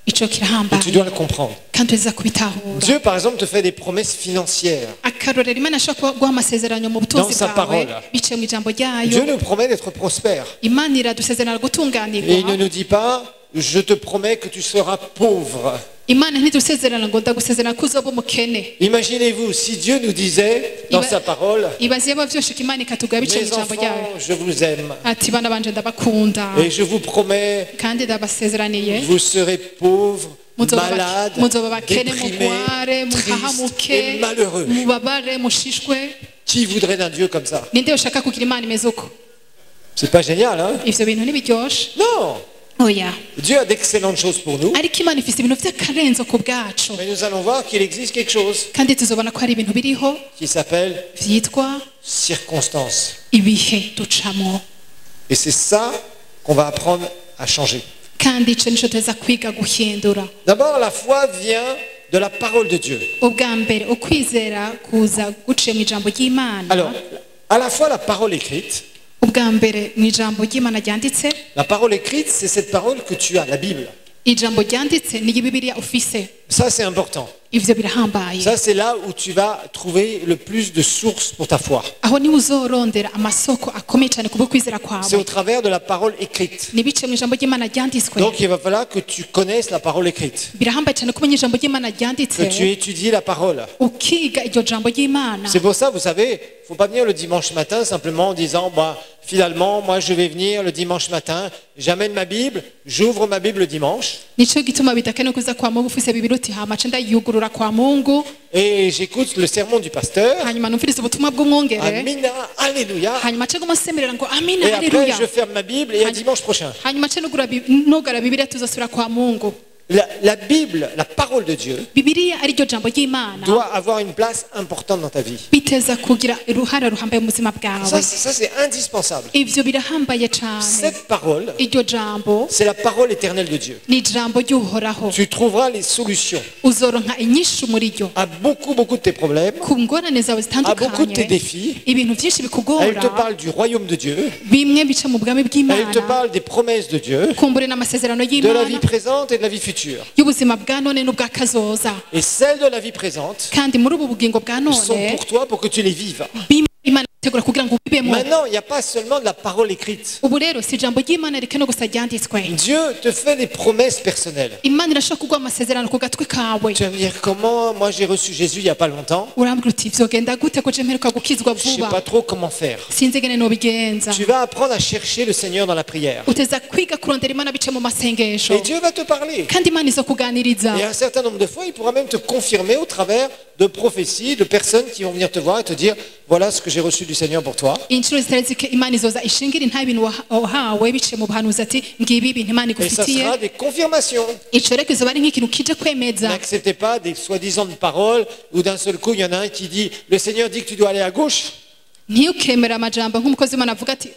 Icyo et tu kirahambaye dois le comprendre. kandi uza kubitahura. Dieu, par exemple, te fait des promesses financières. Akarorero Imana ashobora guha amasezerano mu butunzi Dans sa bwawe parole. biciye mu ijambo Dieu ryayo. nous promet d'être prospère. Imana iradusezerana Et il ne gutunganirwa. nous dit pas, je te promets que tu seras pauvre. Imana ntidusezerana ngo ndagusezerana ko uzoba umukene. Imaginez-vous, si Dieu nous disait dans sa parole, Ibaze yaba byoshoka Imana ikatubwira biciye mu mes ijambo ryayo enfants, je vous aime. ati bana banje ndabakunda Et je vous promets, kandi ndabasezeraniye vous serez pauvres, malades, muzoba bakene déprimés, mugware tristes muhahamuke et malheureux. mubabare mushishwe. Qui voudrait d'un Dieu comme ça? Ninde ushaka kugira Imana imeze uko? C'est pas génial, hein? Ivyo bintu ntibiryoshe. Non! Oya. Dieu a d'excellentes choses pour nous, Ariko Imana ifise ibintu vy'akarenzo ku bwacu mais nous allons voir qu'il existe quelque chose kandi tuzobona ko hari ibintu biriho qui s'appelle vyitwa circonstance. ibihe ducamo, Et c'est ça qu'on va apprendre à changer. kandi ico nico tuza kwiga guhindura. D'abord, la foi vient de la parole de Dieu. Ubwa mbere ukwizera kuza guciye mu ijambo ry'Imana. Alors, à la fois la parole écrite, Ubwa mbere mu ijambo ry'Imana ryanditse, la parole écrite, c'est cette parole que tu as, la Bible. ijambo ryanditse ni Bibiliya ufise. Ça, c'est important. Ivyo birahambaye. Ça, c'est là où tu vas trouver le plus de sources pour ta foi. Aho niho uzorondera amasoko akomeye cyane kubwo kwizera C'est au kwawe. travers de la parole écrite. Ni biciye mu ijambo ry'Imana ryanditswe. Donc, il va falloir que tu connaisses la parole écrite, Birahambaye cyane kumenya ijambo ry'Imana que ryanditse. tu étudies la parole. Ukiga iryo jambo ry'Imana. C'est pour ça, vous savez, il ne faut pas venir le dimanche matin simplement en disant, bah, finalement, moi, je vais venir le dimanche matin, j'amène ma Bible, j'ouvre ma Bible le dimanche, Nico gituma bitakene kuza kwa Mungu ufise Bibiliya uti hama nca ndayugurura kwa Mungu et j'écoute le sermon du pasteur. hanyuma numvirize ubutumwa bw'umwongere Amina, alléluia. hanyuma nce gumasemerera ngo amina Et après, haleluya je ferme ma Bible et à dimanche prochain. hanyuma nce nugara Bibiliya tuzosubira kwa Mungu. La Bible, la parole de Dieu, Bibiliya ari ryo jambo ry'Imana doit avoir une place importante dans ta vie. biteza kugira uruhara ruhambaye mu buzima Ça, bwawe. c'est indispensable. Ivyo birahambaye cyane. Cette parole, Iryo jambo c'est la parole éternelle de Dieu. ni ijambo ry'uhoraho. Tu trouveras les solutions Uzoronka inyishu muri ryo à beaucoup de tes problèmes, ku ngorane zawe à beaucoup de tes zitandukanye. défis. Ibintu byinshi Elle te bikugora parle du royaume de Dieu. bimwe bica mu bwami Elle te bw'Imana parle des promesses de Dieu, kumbure n'amasezerano de la y'Imana vie présente et de la vie future. y'ubuzima bwa none n'ubwa kazoza. Et celles de la vie présente Kandi muri ubu bugingo bwa sont none pour toi pour que tu les vives. bimwe Imana itegura kugira ngo ubibemo. Maintenant, il n'y a pas seulement de la parole écrite. Ubu rero si ijambo ry'Imana rikene gusa ryanditswe. Dieu te fait des promesses personnelles. Imana irashobora kuguha amasezerano ku gatwi kawe. Tu vas me dire comment, moi j'ai reçu Jésus il n'y a pas longtemps. Urambwira uti vyogenda gute ko je mperuka gukizwa Je ne sais pas vuba trop comment faire. sinzi gene nobigenza. Tu vas apprendre à chercher le Seigneur dans la prière. Uteza kwiga kurondera Imana bice mu masengesho Et Dieu va te parler. kandi Imana izokuganiriza. Et un certain nombre de fois, il pourra même te confirmer au travers de prophéties, de personnes qui vont venir te voir et te dire, voilà ce que j'ai reçu du Seigneur pour toi. Inshuro zitari zike Imana izoza ishingira nta bintu wahawe bice mu buhanuzi ati ngibi ibintu Imana Et ça igufitiye. sera des confirmations. Ico rero kizoba ari nk'ikintu kije kwemeza. N'acceptez pas des soi-disant de paroles où d'un seul coup, il y en a un qui dit, le Seigneur dit que tu dois aller à gauche. Ntiyukemera amajambo nk'umukozi w'Imana avuga ati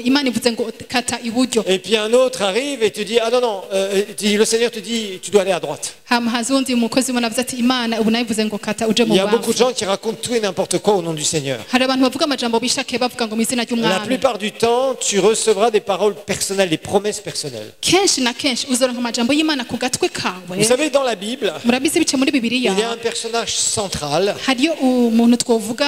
Imana ivuze ngo kata iburyo. Et puis un autre arrive et te dit, ah non, non, le Seigneur te dit, tu dois aller à droite. Hama haza uwundi umukozi w'Imana avuze ati Imana ubu nayo ivuze ngo kata uje Il mu y a beaucoup de bamfu. gens qui racontent tout et n'importe quoi au nom du Seigneur. Hari abantu bavuga amajambo bishakiye bavuga ngo mu izina La ry'umwami. plupart du temps, tu recevras des paroles personnelles, des promesses personnelles. Kenshi na kenshi uzoronka amajambo y'Imana ku gatwe Vous kawe. savez, dans la Bible, Murabizi bice muri Bibiliya il y a un personnage central hariyo umuntu twovuga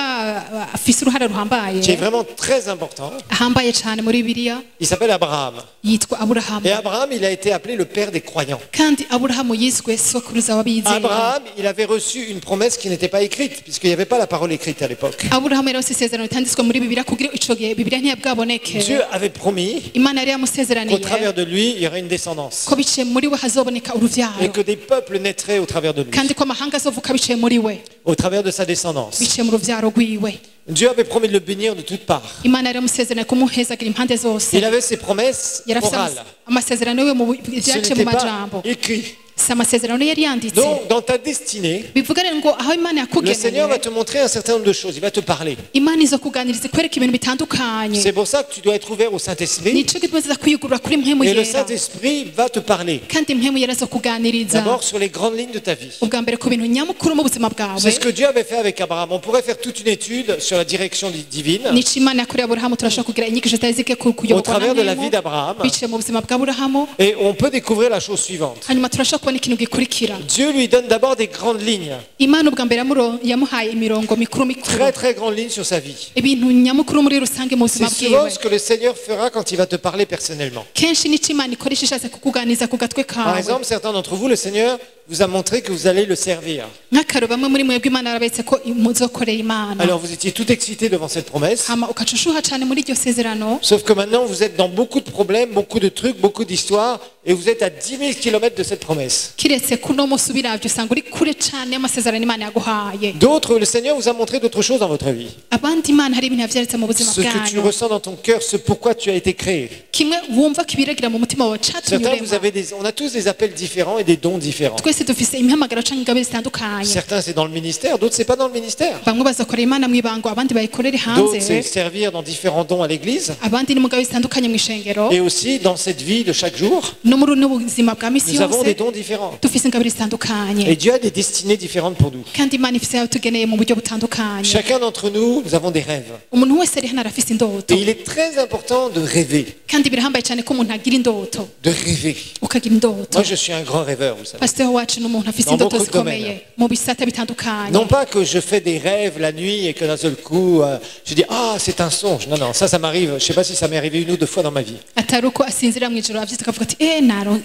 afise uruhara ruhambaye qui est vraiment très important. ahambaye cyane muri Bibiliya Il s'appelle Abraham. yitwa Aburahamu. Et Abraham, il a été appelé le père des croyants. Kandi Aburahamu yiswe sokuruza w'abizera. Abraham, il avait reçu une promesse qui n'était pas écrite, puisqu'il n'y avait pas la parole écrite à l'époque. Aburahamu yari afise isezerano ritanditswe muri Bibiliya kugira ico gihe Bibiliya ntiyabwaboneke. Dieu avait promis Imana yari qu'au yamusezeraniye travers de lui, il y aurait une descendance. ko biciye muri we hazoboneka Et uruvyaro que des peuples naîtraient au travers de lui. kandi ko amahanga azovuka biciye muri we. au travers de sa descendance. biciye mu rubyaro rwiwe. Dieu avait promis de le bénir de toutes parts. Imana yari yamusezeranye kumuhezagira impande zose. Il avait ses promesses Yari afite orales. amasezerano ye mu Ce byaciye n'était mu pas majambo. écrit. Si amasezerano yari yanditse. Donc, dans ta destinée, bivuga rero ngo aho Imana le Seigneur va yakugeneye te montrer un certain nombre de choses. Il va te parler. Imana izo kuganiriza ikwereka ibintu bitandukanye. C'est pour ça que tu dois être ouvert au Saint-Esprit. nico gituma ziza kwiyugurura kuri mpemu Et le yera Saint-Esprit va te parler. kandi mpemu yera zo kuganiriza D'abord sur les grandes lignes de ta vie. ubwa mbere ku bintu nyamukuru mu buzima C'est bwawe. ce que Dieu avait fait avec Abraham. On pourrait faire toute une étude sur la direction divine nico Imana yakoreye Aburahamu turashobora kugira inyigisho zitari zike au kuyoborwa travers de la vie mpemu d'Abraham. biciye mu buzima bwa Aburahamu. Et on peut découvrir la chose suivante. hanyuma turashobora kubona ikintu gikurikira. Dieu lui donne d'abord des grandes lignes, Imana ubwa mbere yamuhaye imirongo mikuru mikuru très très grandes lignes sur sa vie. ibintu nyamukuru muri rusange mu C'est buzima souvent bwiwe. ce que le Seigneur fera quand il va te parler personnellement. kenshi nico Imana ikoresha ishatse kukuganiza ku gatwe Par kawe. exemple, certains d'entre vous, le Seigneur vous a montré que vous allez le servir. nk'akaro bamwe muri mwebwe Imana yarabetse ko muzokoreye Imana. Alors vous étiez tout excité devant cette promesse. hama ukaca ushuha cyane muri iryo sezerano. Sauf que maintenant, vous êtes dans beaucoup de problèmes, beaucoup de trucs, beaucoup d'histoires, et vous êtes à 10 000 km de cette promesse. kiretse kuno munsi ubiravye usanga uri kure cyane y'amasezerano Imana yaguhaye. D'autres, le Seigneur vous a montré d'autres choses dans votre vie. abandi Imana hari ibintu yavyeretse mu buzima Ce que tu bwanyu ressens dans ton cœur, ce pourquoi tu as été créé. kimwe wumva kibiragira mu mutima wawe catumye Certains, vous urema. avez on a tous des appels différents et des dons différents. twese dufise imihamagaro canke ingabe zitandukanye. Certains, c'est dans le ministère, d'autres, c'est pas dans le ministère. bamwe bazakorera Imana mw'ibango abandi bayikorere D'autres, c'est hanze. servir dans différents dons à l'église. abandi ni mugabe zitandukanye mu ishengero Et aussi, dans cette vie de chaque jour, no muri uno buzima bwa misi nous avons des yose dons différents. dufise ingabire Et zitandukanye Dieu a des destinées différentes pour nous. kandi Imana ifise yawe tugeneye mu buryo butandukanye. Chacun d'entre nous, nous avons des rêves. umuntu wese ari hano arafise indoto Et il est très important de rêver. kandi birahambaye cyane ko umuntu agira indoto De rêver. ukagira indoto. Moi, je suis un grand rêveur, vous savez. pasiteri wacu ni umuntu afise Dans indoto beaucoup de zikomeye domaines. mu bisata bitandukanye. Non pas que je fais des rêves la nuit et que d'un seul coup, je dis, ah, c'est un songe. Non, non, ça m'arrive. Je ne sais pas si ça m'est arrivé une ou deux fois dans ma vie. atari uko asinzira mu ijoro avyita akavuga ati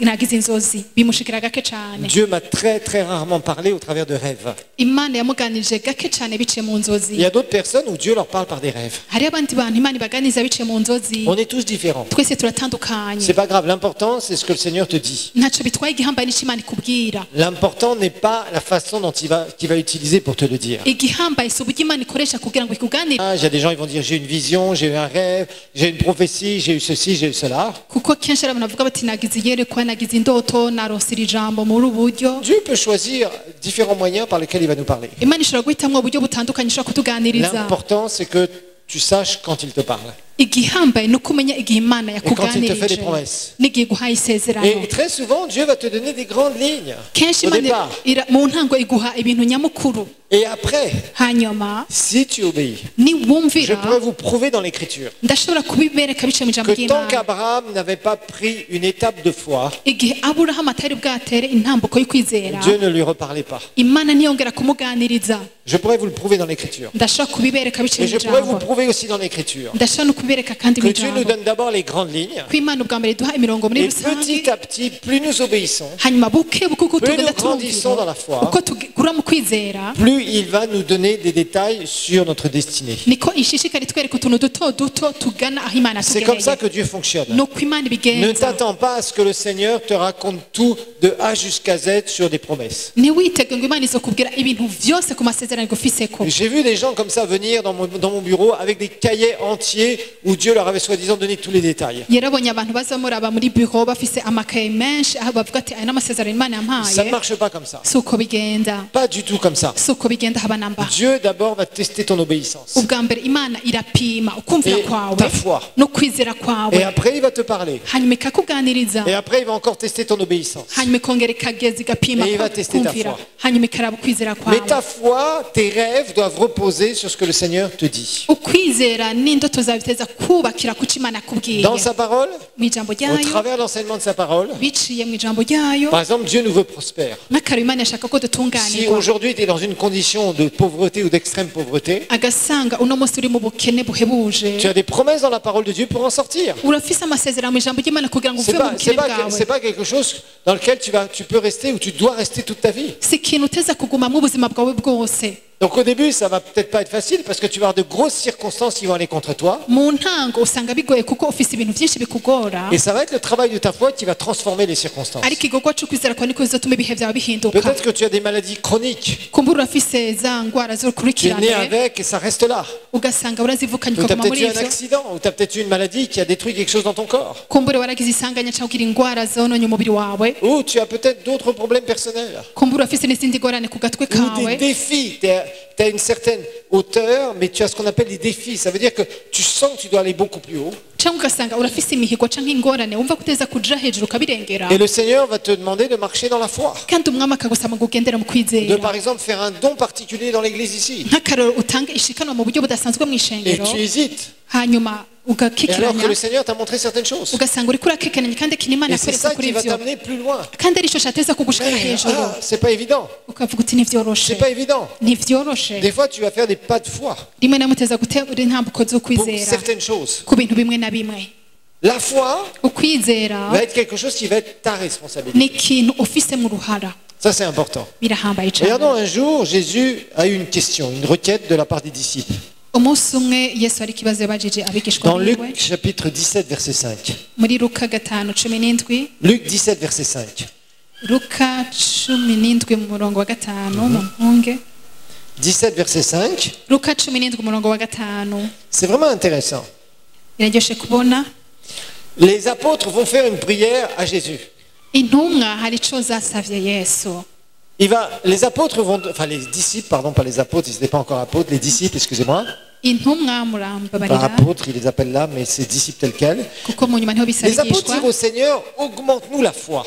nagize inzozi bimushikira gake cyane. Dieu m'a très, très rarement parlé au travers de rêves. Imana yamuganirije gake cyane biciye mu Il nzozi. y a d'autres personnes où Dieu leur parle par des rêves. hari abandi bantu Imana ibaganiza biciye mu nzozi. On est tous différents. twese turatandukanye. C'est pas grave. L'important, c'est ce que le Seigneur te dit. ntacyo bitwaye igihambaye n'icyo Imana ikubwira. L'important n'est pas la façon dont il va utiliser pour te le dire. igihambaye si uburyo Imana ikoresha kugira ngo ikuganire. Ah, il y a des gens qui vont dire, j'ai une vision, j'ai eu un rêve, j'ai une prophétie, j'ai eu ceci, j'ai eu cela. kuko kenshi hari abantu bavuga bati nagize iyerekwa nagize indoto narose iri jambo muri ubu buryo. Dieu peut choisir différents moyens par lesquels il va nous parler. Imana ishobora guhitamwo uburyo butandukanye ishobora kutuganiriza. L'important, c'est que tu saches quand il te parle. igihambaye ni uko umenya igihe Imana quand il te fait des yakuganirije promesses. n'igihe iguhaye isezerano. Et très souvent, Dieu va te donner des grandes lignes kenshi au Imana départ. mu ntango iguha ibintu nyamukuru. Et après, hanyuma si tu obéis, je niwumvira pourrais vous prouver dans l'Écriture ndashobora kubibereka biciye mu ijambo que tant ry'Imana. qu'Abraham n'avait pas pris une étape de foi, igihe Aburahamu atari bwatere intambuko yo kwizera Dieu ne lui reparlait pas. Imana ntiyongera kumuganiriza. Je pourrais vous le prouver dans l'Écriture. ndashobora kubibereka biciye Et mu je pourrais vous ijambo. prouver aussi dans l'Écriture ndashobora no kubibereka kandi mu que Dieu nous ijambo donne d'abord les grandes lignes. ko Imana ubwa mbere duha imirongo muri Et rusange. petit à petit, plus nous obéissons, hanyuma buke buke uko plus tugenda nous grandissons dans la foi, uko tugura mu kwizera plus il va nous donner des détails sur notre destinée. niko ishishikari twereka utuntu duto duto tugana aho Imana C'est comme ça atugeneye. que Dieu fonctionne. nuko Imana Ne ibigenza. t'attends pas à ce que le Seigneur te raconte tout de A jusqu'à Z sur des promesses. ntiwitege ngo Imana izokubwira ibintu vyose ku masezerano igufiseko. J'ai vu des gens comme ça venir dans mon bureau avec des cahiers entiers où Dieu leur avait soi-disant donné tous les détails. yarabonye abantu baza muraba muri bureau bafise amakaye menshi aho bavuga ati aya n'amasezerano Imana Ça ne yampaye. marche pas comme ça. si uko bigenda Pas du tout comme ça. si uko bigenda haba namba. Dieu d'abord va tester ton obéissance. ubwa mbere Imana irapima ukumvira Et kwawe ta foi. no kwizera Et kwawe. après, il va te parler. hanyuma ikakuganiriza. Et après, il va encore tester ton obéissance. hanyuma ikongera ikageza igapima Et il va tester ta kumvira. foi. hanyuma ikaraba ukwizera Mais kwawe. ta foi, tes rêves doivent reposer sur ce que le Seigneur te dit. ukwizera n'indoto zawe biteza kubakira ku cyo Imana yakubwiye Dans sa parole, mu ijambo au ryayo travers de l'enseignement de sa parole. biciye mu ijambo ryayo. Par exemple, Dieu nous veut prospères. n'akareba Imana yashaka ko Si dutunganirwa. aujourd'hui tu es dans une condition de pauvreté ou d'extrême pauvreté, agasanga uno munsi uri mu bukene buhebuje. tu as des promesses dans la parole de Dieu pour en sortir. urafise amasezerano mu ijambo ry'Imana kugira ngo C'est uve mu pas, bukene c'est bwawe. pas quelque chose dans lequel tu peux rester ou tu dois rester toute ta vie. si ikintu uteza kugumamo ubuzima bwawe bwose. Donc au début, ça va peut-être pas être facile parce que tu vas avoir de grosses circonstances qui vont aller contre toi. mu ntango usanga bigoye kuko ufise ibintu byinshi bikugora Et ça va être le travail de ta foi qui va transformer les circonstances. ariko igikorwa cyo kwizera kwawe niko bizatuma ibihe byawe bihinduka Peut-être que tu as des maladies chroniques. kumbura urafise za ndwara Tu es né z'urukurikirane avec et ça reste là. ugasanga urazivukanye Ou tu as ukaguma peut-être muri eu un ivyo accident, ou tu as peut-être eu une maladie qui a détruit quelque chose dans ton corps. kumbura waragize isanganya cyangwa ugira indwara zononye umubiri wawe Ou tu as peut-être d'autres problèmes personnels. kumbura urafise n'izindi ngorane ku gatwe Ou des kawe défis. Tu as une certaine hauteur, mais tu as ce qu'on appelle des défis. Ça veut dire que tu sens que tu dois aller beaucoup plus haut. cyangwa ugasanga urafise imihigo cyangwa ingorane wumva kuteza kuja hejuru ukabirengera Et le Seigneur va te demander de marcher dans la foi. kandi umwami akagusaba ngo ugendere mu De kwizera par exemple faire un don particulier dans l'église ici. nk'akaroro utange ishikanwa mu buryo budasanzwe mu Et ishengero tu hésites. hanyuma Et alors que ugakikiranya le Seigneur t'a montré certaines choses. ugasanga uriko urakekeranya kandi ikintu imana Et c'est yakweretse ça kuri qui va ivyo t'amener plus loin. kandi ari cyo cyateza kugushikana Mais, hejuru c'est pas évident. ukavuga uti ntivyoroshe C'est pas évident. ntivyoroshe Des fois, tu vas faire des pas de foi rimwe na rimwe uteza gutera intambuko zo pour kwizera certaines choses. ku bintu bimwe na bimwe La foi ukwizera va être quelque chose qui va être ta responsabilité. ni ikintu ufise mu ruhara Ça, c'est important. birahambaye Regardons cyane un jour, Jésus a eu une question, une requête de la part des disciples. umunsi umwe yesu hari ikibazo yabajije abigishwa Dans Luc biwe chapitre 17, verset 5. muri luka 5:17 Luc 17, verset 5. luka 17 mu murongo wa 5 mu mpunge 17, verset 5. luka 17 umurongo wa 5 C'est vraiment intéressant. iraryoshe kubona Les apôtres vont faire une prière à Jésus. intumwa hari ico zasavye yesu Les apôtres vont, enfin les disciples, pardon, pas les apôtres, ils n'étaient pas encore apôtres, les disciples, excusez-moi. intumwa Pas murambabarira apôtres, ils les appellent là, mais c'est disciples tels quels. kuko mu nyuma niho Les apôtres bisabigishwa dirent au Seigneur, augmente-nous la foi.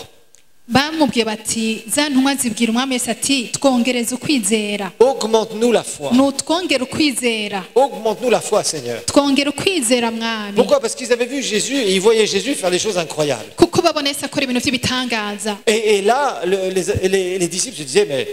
bamubwiye bati za ntumwa zibwira umwami yesu ati twongereze ukwizera Augmente-nous la foi. nutwongere ukwizera Augmente-nous la foi, Seigneur. twongere ukwizera mwami Pourquoi? Parce qu'ils avaient vu Jésus et ils voyaient Jésus faire des choses incroyables. kuko babona yesu akora ibintu by'ibitangaza Et là, les disciples se disaient, mais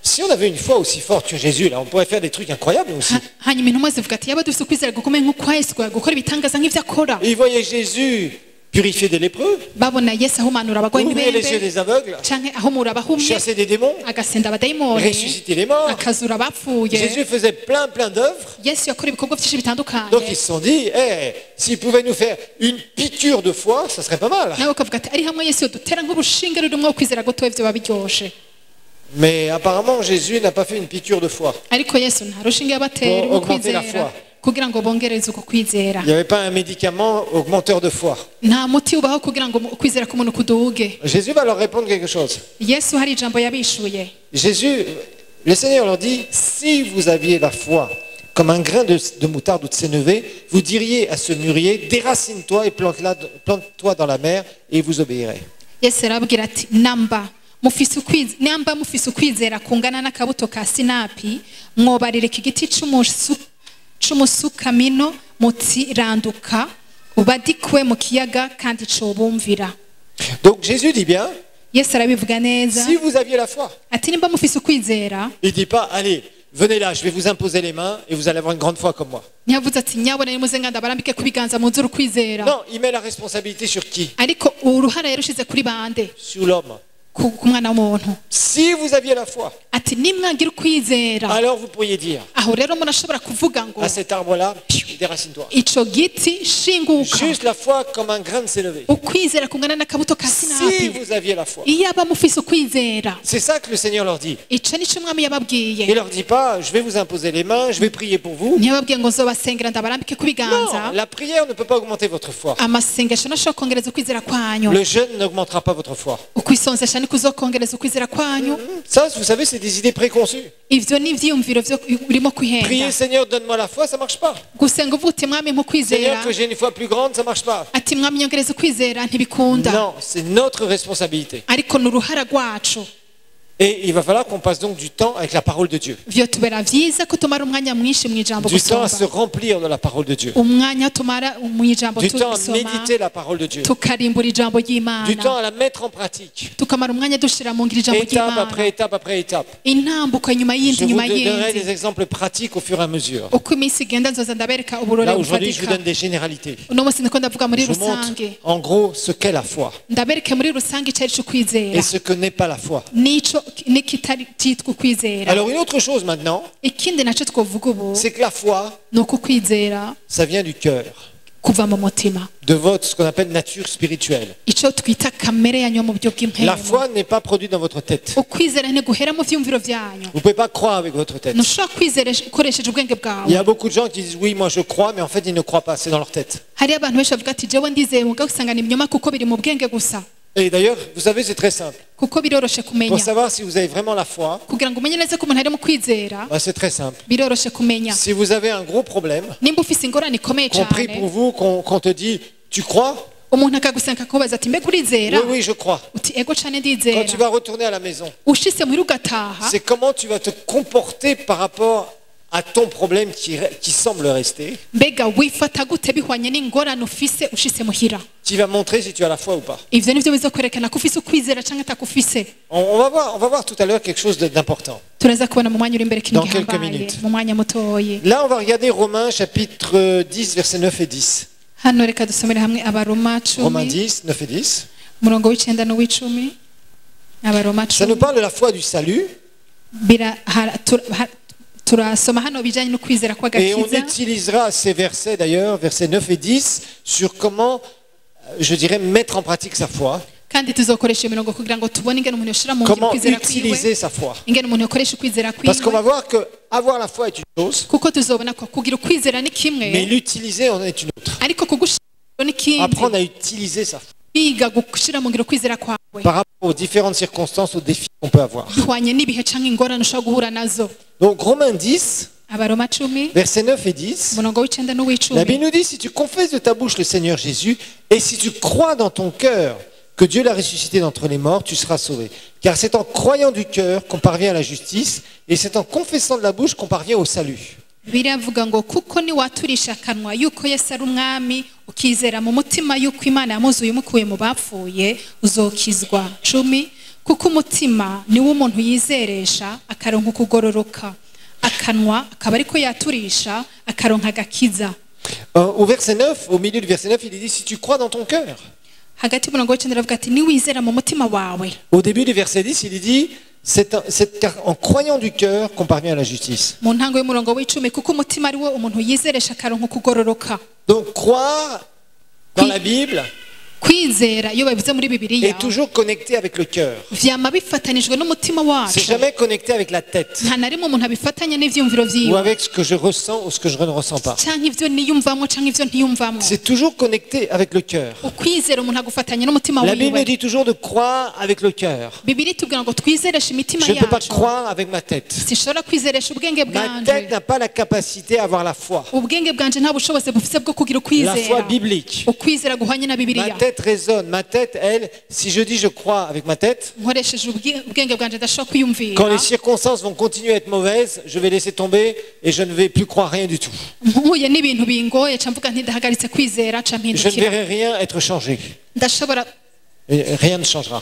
si on avait une foi aussi forte que Jésus, là, on pourrait faire des trucs incroyables aussi. hanyuma intumwa zivuga ati yaba dufite ukwizera gukomeye nk'ukwa yesu gukora ibitangaza nk'ibyo akora Et ils voyaient Jésus purifier des lépreux, babona yesu ahumanura abagwayi ouvrir les yeux n'ibembe des aveugles, canke ahumura abahumye chasser des démons, agasenda abadayimoni ressusciter les morts. akazura abapfuye Jésus faisait plein d'œuvres. yesu yakora ibikorwa byinshi bitandukanye Donc ils se sont dit, s'il pouvait nous faire une piqûre de foi, ça serait pas mal. nawe ukavuga ati ari hamwe yesu dutera nk'urushinge rurimo ukwizera gutoya byo biryoshe Mais apparemment, Jésus n'a pas fait une piqûre de foi. ariko yesu nta rushinge yabatera Pour rwo augmenter la kwizera foi. kugira ngo bongereze uko kwizera Il n'y avait pas un médicament augmenteur de foi. nta muti ubaho kugira ngo ukwizera k'umuntu kuduge Jésus va leur répondre quelque chose. yesu hari ijambo yabishuye Jésus, le Seigneur leur dit, si vous aviez la foi comme un grain de moutarde ou de sénévé, vous diriez à ce mûrier, déracine-toi et plante-toi dans la mer et vous obéirez. yesu arabwira ati namba mufise ukwizera kungana n'akabuto ka sinapi mwobarireka igiti c'umusukamino muti randuka ubadikwe mu kiyaga kandi cobumvira. Donc Jésus dit bien, yesu arabivuga neza si vous aviez la foi, ati nimba mufise ukwizera il dit pas, allez, venez là, je vais vous imposer les mains et vous allez avoir une grande foi comme moi. ntiyavuze ati nyabona nimuze nganda barambike ku biganza mu nzuru ukwizera Non, il met la responsabilité sur qui? ariko uruhara yarushize kuri bande Sur l'homme. ku mwana w'umuntu Si vous aviez la foi, ati nimwagira ukwizera alors vous pourriez dire aho rero umuntu ashobora kuvuga ngo à cet arbre-là, déracine-toi. ico giti shinguka Juste la foi comme un grain de sénévé. ukwizera kungana n'akabuto ka Si sinapi vous aviez la foi. iyo aba mufise ukwizera C'est ça que le Seigneur leur dit. ico nico umwami Il yababwiye leur dit pas, je vais vous imposer les mains, je vais prier pour vous. ntiyababwiye ngo nzobasengera ndabarambike ku biganza Non, la prière ne peut pas augmenter votre foi. amasengesho ntashobora kongereza ukwizera kwanyu Le jeûne n'augmentera pas votre foi. ukwisonzesha niko uzokongereza ukwizera kwanyu Ça, vous savez, c'est des idées préconçues. ivyo ni ivyiyumviro urimo Prier, kwihenda Seigneur, donne-moi la foi, ça marche pas. gusenga uvuga uti mwami mukwizera Seigneur, que j'ai une foi plus grande, ça marche pas. ati mwami nyongereza ukwizera ntibikunda Non, c'est notre responsabilité. ariko ni uruhara rwacu Et il va falloir qu'on passe donc du temps avec la parole de Dieu. vyotubera vyiza ko tumara umwanya mwinshi mw'ijambo Du temps à se gusoma remplir de la parole de Dieu. umwanya tumara mw'ijambo Du temps à tubisoma méditer la parole de Dieu. tukarimbura ijambo Du temps ry'imana à la mettre en pratique. tukamara umwanya dushira mu ngiro ijambo Étape après ry'imana étape après étape. intambuko nyuma Je y'indi vous nyuma donnerai des y'indi exemples pratiques au fur et à mesure. uko iminsi igenda nzoza ndabereka uburore Là, aujourd'hui, je vous bufatika donne des généralités. uno munsi niko ndavuga muri Je vous montre rusange en gros ce qu'est la foi ndabereke muri rusange icari co kwizera et ce que n'est pas la foi. nico n'ikitari cyitwa ukwizera. Alors une autre chose maintenant, Ikindi nacyo twovuga ubu c'est que la foi, ni uko kwizera ça vient du cœur, kuva mu mutima, de votre, ce qu'on appelle nature spirituelle. icyo twita kamere yanyu mu buryo La bw'impemu. foi n'est pas produite dans votre tête. Ukwizera ntiguhera mu vyumviro vyanyu. Vous ne pouvez pas croire avec votre tête. Ntushobora kwizera ukoresheje ubwenge Il y bwawe. a beaucoup de gens qui disent oui, moi je crois, mais en fait ils ne croient pas, c'est dans leur tête. Hari abantu benshi bavuga ati jewe ndizeye mugabo usanga ni ibinyoma kuko biri mu bwenge gusa, Et d'ailleurs, vous savez, c'est très simple. kuko biroroshe Pour kumenya. savoir si vous avez vraiment la foi, Kugira ngo umenye neza ko umuntu ari mu kwizera c'est très simple. biroroshe kumenya. Si vous avez un gros problème, Nimba ufise ingorane ikomeye qu'on prie pour cyane, vous, qu'on te dit, tu crois? umuntu akagusenga akakubaza ati mbega urizera? Oui, oui, je crois. Uti ego cane Quand tu ndizera. vas retourner à la maison, Ushitse muhira ugataha, c'est comment tu vas te comporter par rapport à ton problème qui semble rester. mbega wifata gute bihwanye n'ingorane ufise ushitse muhira. Qui va montrer si tu as la foi ou pas. Ivyo nivyo bizokwerekana ko ufise ukwizera canke atakufise. On va voir tout à l'heure quelque chose d'important. Turaza kubona mu mwanya uri imbere kintu Dans quelques gihambaye minutes. mu mwanya mutoyi. Là, on va regarder Romains chapitre 10, versets 9 et 10. Hano reka dusomere hamwe Abaroma Romains 10 10, 9 et 10. umurongo w'icenda n'uw'icumi. Abaroma Ça nous 10 parle de la foi du salut. turasoma hano bijanye no kwizera Et on kw'agakiza, utilisera ces versets d'ailleurs, versets 9 et 10, sur comment, je dirais, mettre en pratique sa foi. kandi tuzokoresha imirongo kugira ngo tubone ingene umuntu yoshira mu ngiro Comment kwizera kwiwe, utiliser sa foi. ingene umuntu yokoresha ukwizera Parce qu'on va kwiwe, voir que avoir la foi est une chose, kuko tuzobona ko kugira ukwizera ni mais kimwe l'utiliser en est une autre. ariko kugushira ni kindi. Apprendre à utiliser sa foi Kwiga gushira mu ngiro kwizera kwawe par rapport aux différentes circonstances, aux défis qu'on peut avoir. bihwanye n'ibihe canke ingorane ushobora guhura nazo. Donc Romains 10, Abaroma 10 versets 9 et 10, umurongo w'icenda la Bible n'uw'icumi. nous dit, si tu confesses de ta bouche le Seigneur Jésus, et si tu crois dans ton cœur que Dieu l'a ressuscité d'entre les morts, tu seras sauvé. Car c'est en croyant du cœur qu'on parvient à la justice, et c'est en confessant de la bouche qu'on parvient au salut. Biravuga ngo kuko niwaturisha akanwa yuko Yesu ari umwami, ukizera mu mutima yuko Imana yamuzuye umukuye mu bapfuye, uzokizwa. 10 kuko umutima niwo umuntu yizeresha akaronka ukugororoka, akanwa akaba ariko yaturisha akaronka agakiza. Au verset 9, au milieu du verset 9, il est dit, si tu crois dans ton cœur. Hagati y'umurongo w'icenda aravuga ati niwizera mu mutima wawe. Au début du verset 10, il est dit, c'est en croyant du cœur qu'on parvient à la justice. Mu ntango y'umurongo w'icumi kuko umutima ari wo umuntu yizeresha akaronka ukugororoka. Donc croire dans la Bible Kwizera iyo babivuze muri Bibiliya est toujours connecté avec le cœur. vyama bifatanijwe n'umutima C'est wacu. jamais connecté avec la tête Nta na rimwe umuntu abifatanya n'ivyumviro ou vyiwe avec ce que je ressens ou ce que je ne ressens pas. canke ivyo niyumvamwo canke ivyo ntiyumvamwo. C'est toujours connecté avec le cœur. Ukwizera umuntu agufatanya n'umutima La Bible wiwe. dit toujours de croire avec le cœur. Bibiliya itubwira ngo twizereshe imitima Je ne peux pas yacu. croire avec ma tête. Sinshobora kwizeresha ubwenge Ma tête bwanje. n'a pas la capacité à avoir la foi. Ubwenge bwanje nta bushobozi bufise bwo kugira La foi ukwizera. biblique. Ukwizera guhanye na Ma Bibiliya. tête résonne. Ma tête, elle, si je dis je crois avec ma tête, Nkoresheje ubwenge bwanje ndashobora quand kwiyumvira. les circonstances vont continuer à être mauvaises, je vais laisser tomber et je ne vais plus croire rien du tout. Mpuye n'ibintu bingoye ca mvuga ntidahagaritse kwizera ca Je ne mpindukira. verrai rien être changé. Ndashobora Et rien ne changera.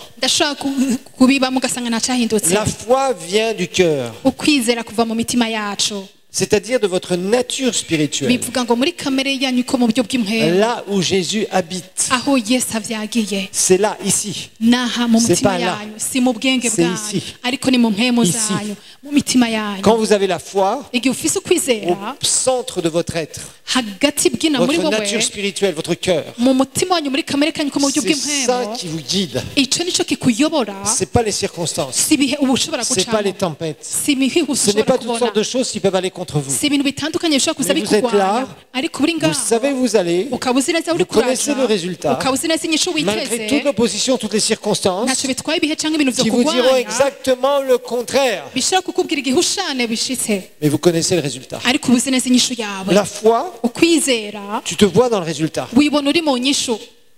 kubibamo ugasanga ntacahindutse. La foi vient du cœur, Ukwizera kuva mu mitima yacu. c'est-à-dire de votre nature spirituelle. Bivuga ngo muri kamere yanyu ko mu buryo bw'impwemu Là où Jésus habite, aho Yesu avyagiye c'est là, ici. naha mu C'est mutima pas là. yanyu, si mu bwenge C'est bwanyu ici. ariko ni mu mpwemu Ici. zanyu, mu mitima yanyu. Quand vous avez la foi, Igihe ufise ukwizera au centre de votre être, hagati bw'ina muri votre wowe nature spirituelle, votre cœur, mu mutima wanyu muri kamere kanyu ko mu buryo c'est ça bw'impwemu, qui vous guide. ico nico kikuyobora. C'est pas les circonstances, Si ibihe uba ushobora c'est pas les gucamo, tempêtes, si imihigo ce n'est ushobora pas toutes kubona, sortes de choses qui peuvent aller contre vous. si ibintu bitandukanye bishobora kuza Mais vous êtes bikugwanya, là, ariko uri Vous ngaho savez où vous allez, ukaba uzi neza uri vous connaissez kuraja, le résultat, ukaba uzi neza inyishu malgré toute witeze, l'opposition, toutes les circonstances, ntacyo bitwaye ibihe cyangwa ibintu vyo qui vous diront kugwanya exactement le contraire. bishobora kukubwira igihushane bishitse, Mais vous connaissez le résultat. ariko uba uzi neza inyishu yawe. La foi, Ukwizera tu te vois dans le résultat. wibona uri mu nyishu.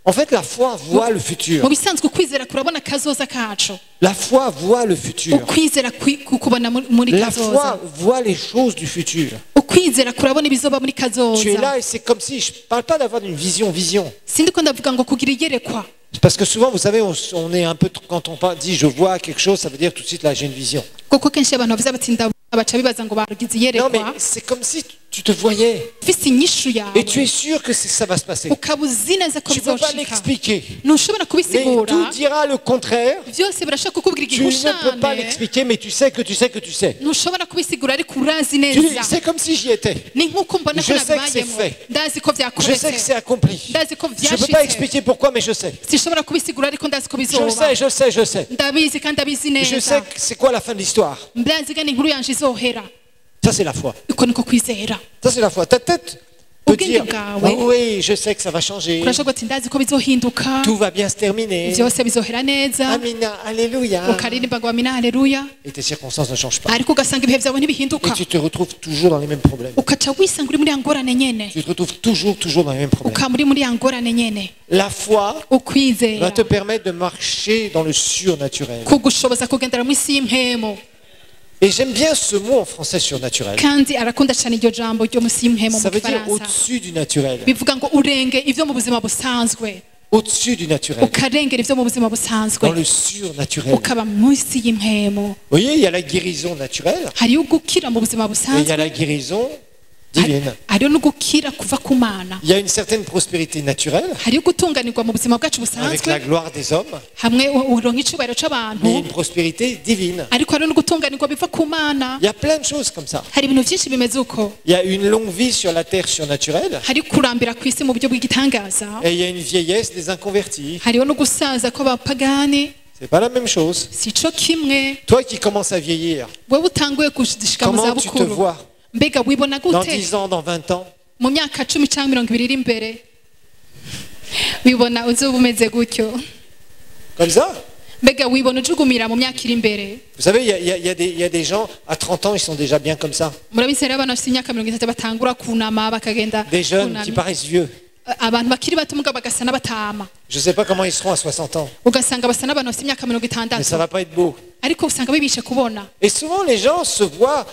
En fait, la foi voit le futur. Mu bisanzwe ukwizera kurabona kazoza kacu. La foi voit le futur. Ukwizera kukubona muri La kazoza. foi voit les choses du futur. Ukwizera kurabona ibizoba muri Tu es kazoza. là et c'est comme si, je ne parle pas d'avoir une vision. Sindi ko ndavuga ngo kugira iyerekwa. Parce que souvent, vous savez, on est un peu, quand on dit je vois quelque chose, ça veut dire tout de suite là j'ai une vision. Kuko kenshi abantu bavuze bati ndabona baca bibaza ngo barugize Non, mais iyerekwa. c'est comme si Tu te voyais. ufise inyishu Et tu yawe es sûr que ça va se passer. ukaba uzi neza ko Tu ne peux pas bizoshika l'expliquer. ntushobora Mais kubisigura tout dira le contraire. byose birashaka kukubwira Tu ne peux pas igihushane l'expliquer, mais tu sais que tu sais que tu sais. ntushobora kubisigura ariko urazi Tu dis, neza c'est comme si j'y étais. ni nk'uko mbona ko Je sais que c'est nabibayemo fait. ndazi ko Je sais que byakoretse c'est accompli. ndazi ko Je ne peux pas byashitse expliquer pourquoi, mais je sais. sinshobora kubisigura ariko ndazi ko Je bizoba sais, je sais, je sais. ndabizi kandi ndabizi Je sais neza que c'est quoi la fin de l'histoire. ndazi kandi inkuru yanje izohera Ça, c'est la foi. uko niko kwizera Ça, c'est la foi. Ta tête peut Ubwenge dire, bwawe. oh oui, je sais que ça va changer. urashobora ati ndazi ko bizohinduka Tout va bien se terminer. byose bizohera neza Amina, alléluia. ukaririmba ngo amina haleluya Et tes circonstances ne changent pas. ariko ugasanga ibihe byawe ntibihinduka Et tu te retrouves toujours dans les mêmes problèmes. ukaca wisanga uri muri ya ngorane nyene Tu te retrouves toujours dans les mêmes problèmes. ukaba uri muri ya ngorane nyene La foi ukwizera va te permettre de marcher dans le surnaturel. kugushoboza kugendera mu isi y'impemo Et j'aime bien ce mot en français surnaturel. kandi arakunda cyane iryo jambo ryo munsi y'impemo Ça mu veut dire gifaransa au-dessus du naturel. bivuga ngo urenge ivyo mu buzima busanzwe Au-dessus du naturel. ukarengera ivyo mu buzima busanzwe Dans le surnaturel. ukaba munsi y'impemo Vous voyez, il y a la guérison naturelle hariyo ugukira mu buzima et il y a la busanzwe guérison divine. hariyo n'ugukira kuva ku mana Il y a une certaine prospérité naturelle hariyo gutunganirwa mu buzima bwacu avec busanzwe la gloire des hommes, hamwe uronka icubahiro c'abantu mais une prospérité divine. ariko hariyo n'ugutunganirwa biva ku mana Il y a plein de choses comme ça. hari ibintu byinshi bimeze uko Il y a une longue vie sur la terre surnaturelle hariyo kurambira ku isi mu buryo bw'igitangaza et il y a une vieillesse des inconvertis. hariyo no gusaza kw'abapagani C'est pas la même chose. si co kimwe Toi qui commences à vieillir, wewe utanguye gushika mu comment tu te zabukuru vois mbega wibona dans gute 10 ans, dans 20 ans? mu myaka 10 cyangwa 20 iri imbere wibona uzoba umeze gutyo Comme ça? mbega wibona ujugumira mu myaka iri imbere Vous savez, il y a des gens, à 30 ans, ils sont déjà bien comme ça. murabizi rero abantu bafite imyaka 30 batangura kunama bakagenda Des jeunes kunama. qui paraissent vieux. abantu bakiri bato mugabo bagasa n'abatama Je ne sais pas comment ils seront à 60 ans, ugasanga basa n'abantu bafite imyaka mais ça 60 ne va pas être beau. ariko usanga bibishe kubona Et souvent, les gens se voient